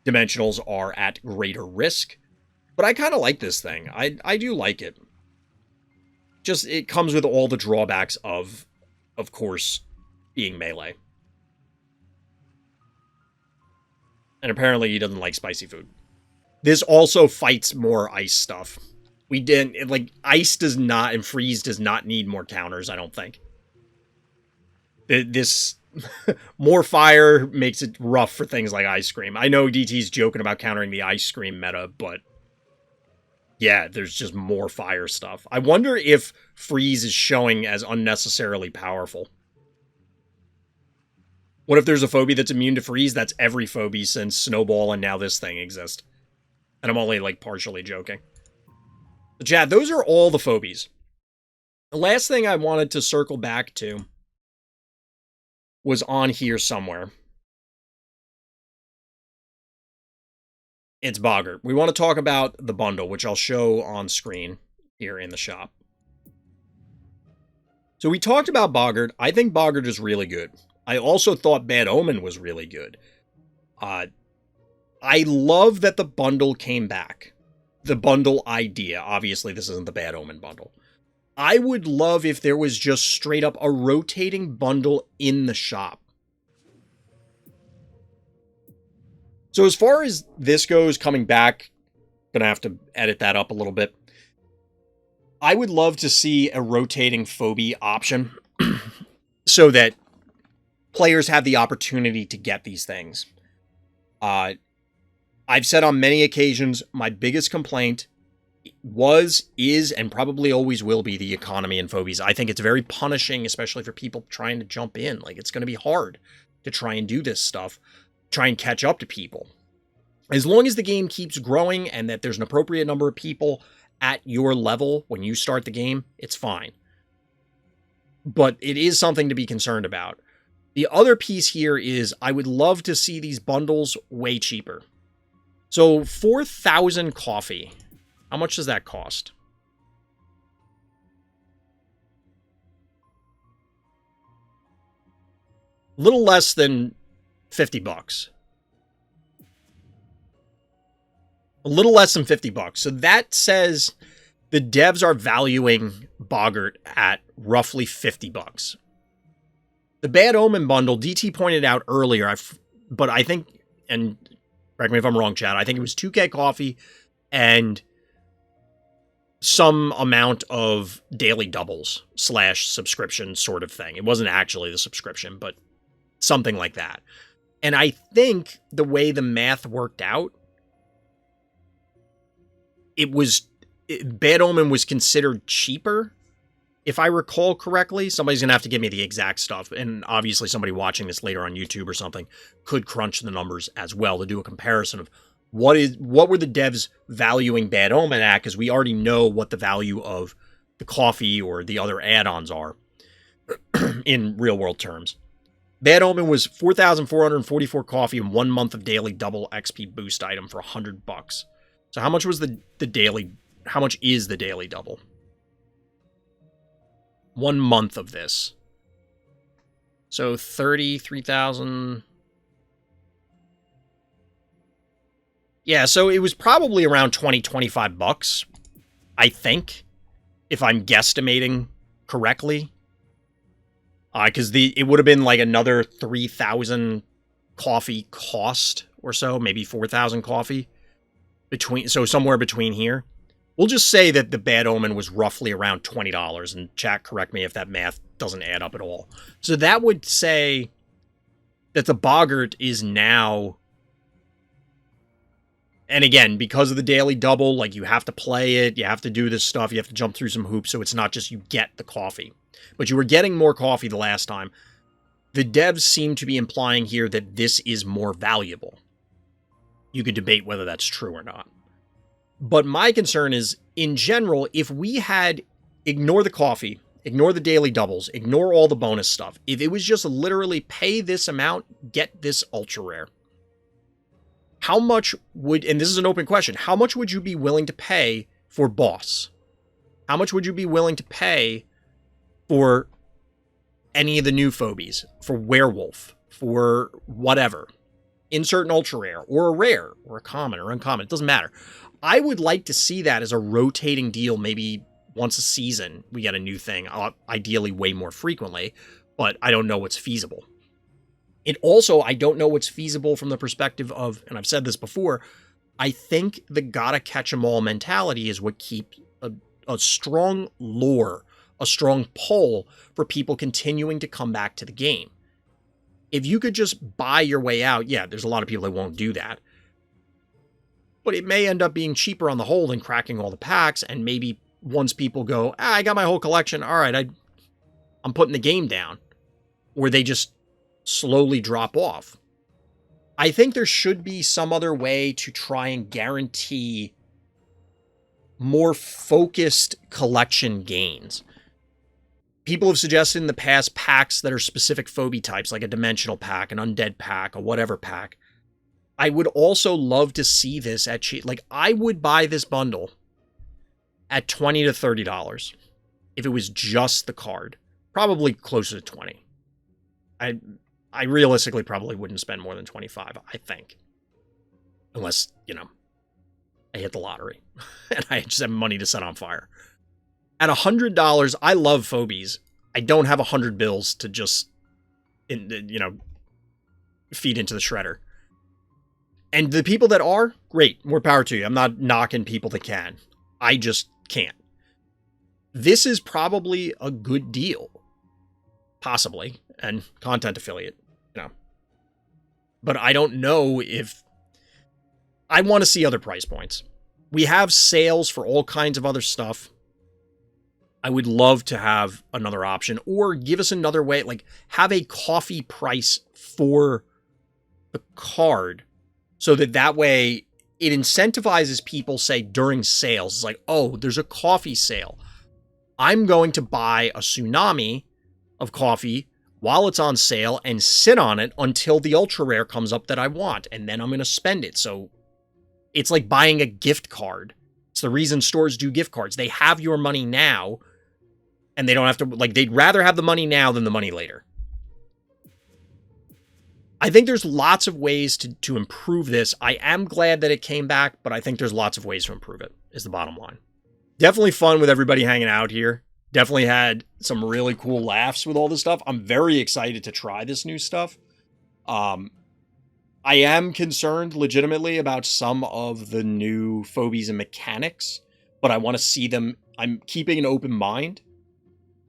dimensionals are at greater risk. But I kind of like this thing. I do like it. Just, it comes with all the drawbacks of course, being melee. And apparently he doesn't like spicy food. This also fights more ice stuff. We didn't, like, ice does not, and freeze does not need more counters, I don't think. This, more fire makes it rough for things like ice cream. I know DT's joking about countering the ice cream meta, but yeah, there's just more fire stuff. I wonder if freeze is showing as unnecessarily powerful. What if there's a Phobie that's immune to freeze? That's every Phobie since Snowball and now this thing exist. And I'm only, like, partially joking. But yeah, those are all the Phobies. The last thing I wanted to circle back to was on here somewhere. It's Bogart. We want to talk about the bundle, which I'll show on screen here in the shop. So we talked about Bogart. I think Bogart is really good. I also thought Bad Omen was really good. I love that the bundle came back. The bundle idea. Obviously, this isn't the Bad Omen bundle. I would love if there was just straight up a rotating bundle in the shop. So as far as this goes, coming back, gonna have to edit that up a little bit. I would love to see a rotating Phobie option so that players have the opportunity to get these things. I've said on many occasions, my biggest complaint was, is, and probably always will be the economy in Phobies. I think it's very punishing, especially for people trying to jump in. Like, it's going to be hard to try and do this stuff, try and catch up to people. As long as the game keeps growing and that there's an appropriate number of people at your level when you start the game, it's fine. But it is something to be concerned about. The other piece here is I would love to see these bundles way cheaper. So 4,000 coffee. How much does that cost? A little less than 50 bucks. A little less than 50 bucks. So that says the devs are valuing Bogart at roughly 50 bucks. The Bad Omen bundle, DT pointed out earlier, but I think, and correct me if I'm wrong, Chad, I think it was 2K coffee and some amount of daily doubles / subscription sort of thing. It wasn't actually the subscription, but something like that. And I think the way the math worked out, Bad Omen was considered cheaper. If I recall correctly, somebody's going to have to give me the exact stuff. And obviously somebody watching this later on YouTube or something could crunch the numbers as well to do a comparison of what were the devs valuing Bad Omen at, because we already know what the value of the coffee or the other add-ons are in real world terms. Bad Omen was 4,444 coffee and 1 month of daily double XP boost item for $100. So how much was the daily? How much is the daily double? 1 month of this. So 33,000. Yeah, so it was probably around 25 bucks, I think, if I'm guesstimating correctly. Because it would have been like another 3,000 coffee cost or so, maybe 4,000 coffee. So somewhere between here. We'll just say that the Bad Omen was roughly around $20, and chat, correct me if that math doesn't add up at all. So that would say that the Bogart is now, and again, because of the daily double, like you have to play it, you have to do this stuff, you have to jump through some hoops, so it's not just you get the coffee. But you were getting more coffee the last time. The devs seem to be implying here that this is more valuable. You could debate whether that's true or not. But my concern is, in general, if we had, ignore the coffee, ignore the daily doubles, ignore all the bonus stuff, if it was just literally pay this amount, get this ultra rare, how much would, and this is an open question, how much would you be willing to pay for Boss? How much would you be willing to pay for any of the new Phobies, for Werewolf, for whatever? Insert an ultra rare, or a rare, or a common, or uncommon, it doesn't matter. I would like to see that as a rotating deal, maybe once a season we get a new thing, ideally way more frequently, but I don't know what's feasible. It also, I don't know what's feasible from the perspective of, and I've said this before, I think the gotta catch 'em all mentality is what keeps a strong lure, a strong pull for people continuing to come back to the game. If you could just buy your way out, yeah, there's a lot of people that won't do that. But it may end up being cheaper on the whole than cracking all the packs, and maybe once people go, I got my whole collection, all right, I'm putting the game down, or they just slowly drop off. I think there should be some other way to try and guarantee more focused collection gains. People have suggested in the past packs that are specific phobie types, like a dimensional pack, an undead pack, a whatever pack. I would also love to see this at cheap. Like, I would buy this bundle at $20 to $30 if it was just the card. Probably closer to 20. I realistically probably wouldn't spend more than 25, I think. Unless, I hit the lottery and I just have money to set on fire. At $100, I love Phobies. I don't have 100 bills to just, feed into the shredder. And the people that are, great, more power to you. I'm not knocking people that can. I just can't. This is probably a good deal. Possibly. And content affiliate, But I don't know if... I want to see other price points. We have sales for all kinds of other stuff. I would love to have another option. Or give us another way, like, have a coffee price for the card. So that way, it incentivizes people, say, during sales. It's like, oh, there's a coffee sale. I'm going to buy a tsunami of coffee while it's on sale and sit on it until the ultra rare comes up that I want, and then I'm going to spend it. So it's like buying a gift card. It's the reason stores do gift cards. They have your money now, and they don't have to, like, they'd rather have the money now than the money later. I think there's lots of ways to improve this. I am glad that it came back, but I think there's lots of ways to improve it, is the bottom line. Definitely fun with everybody hanging out here. Definitely had some really cool laughs with all this stuff. I'm very excited to try this new stuff. I am concerned legitimately about some of the new phobies and mechanics, but I want to see them. I'm keeping an open mind.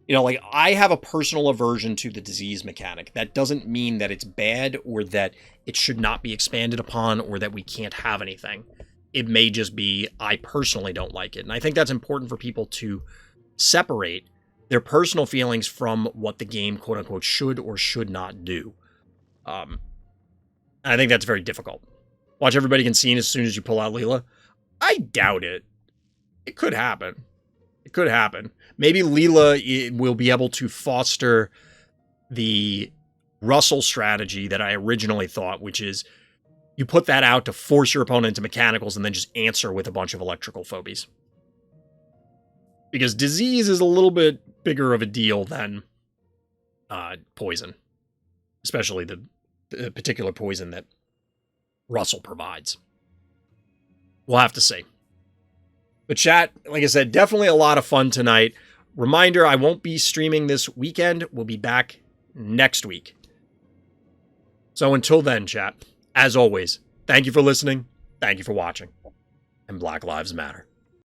You know, like, I have a personal aversion to the disease mechanic. That doesn't mean that it's bad or that it should not be expanded upon or that we can't have anything. It may just be I personally don't like it. And I think that's important for people to separate their personal feelings from what the game, quote unquote, should or should not do. I think that's very difficult. Watch everybody concede as soon as you pull out Leela. I doubt it. It could happen. It could happen. Maybe Leela will be able to foster the Russell strategy that I originally thought, which is you put that out to force your opponent into mechanicals and then just answer with a bunch of electrical phobies. Because disease is a little bit bigger of a deal than poison. Especially the particular poison that Russell provides. We'll have to see. But chat, like I said, definitely a lot of fun tonight. Reminder, I won't be streaming this weekend. We'll be back next week. So until then, chat, as always, thank you for listening, thank you for watching, and Black Lives Matter.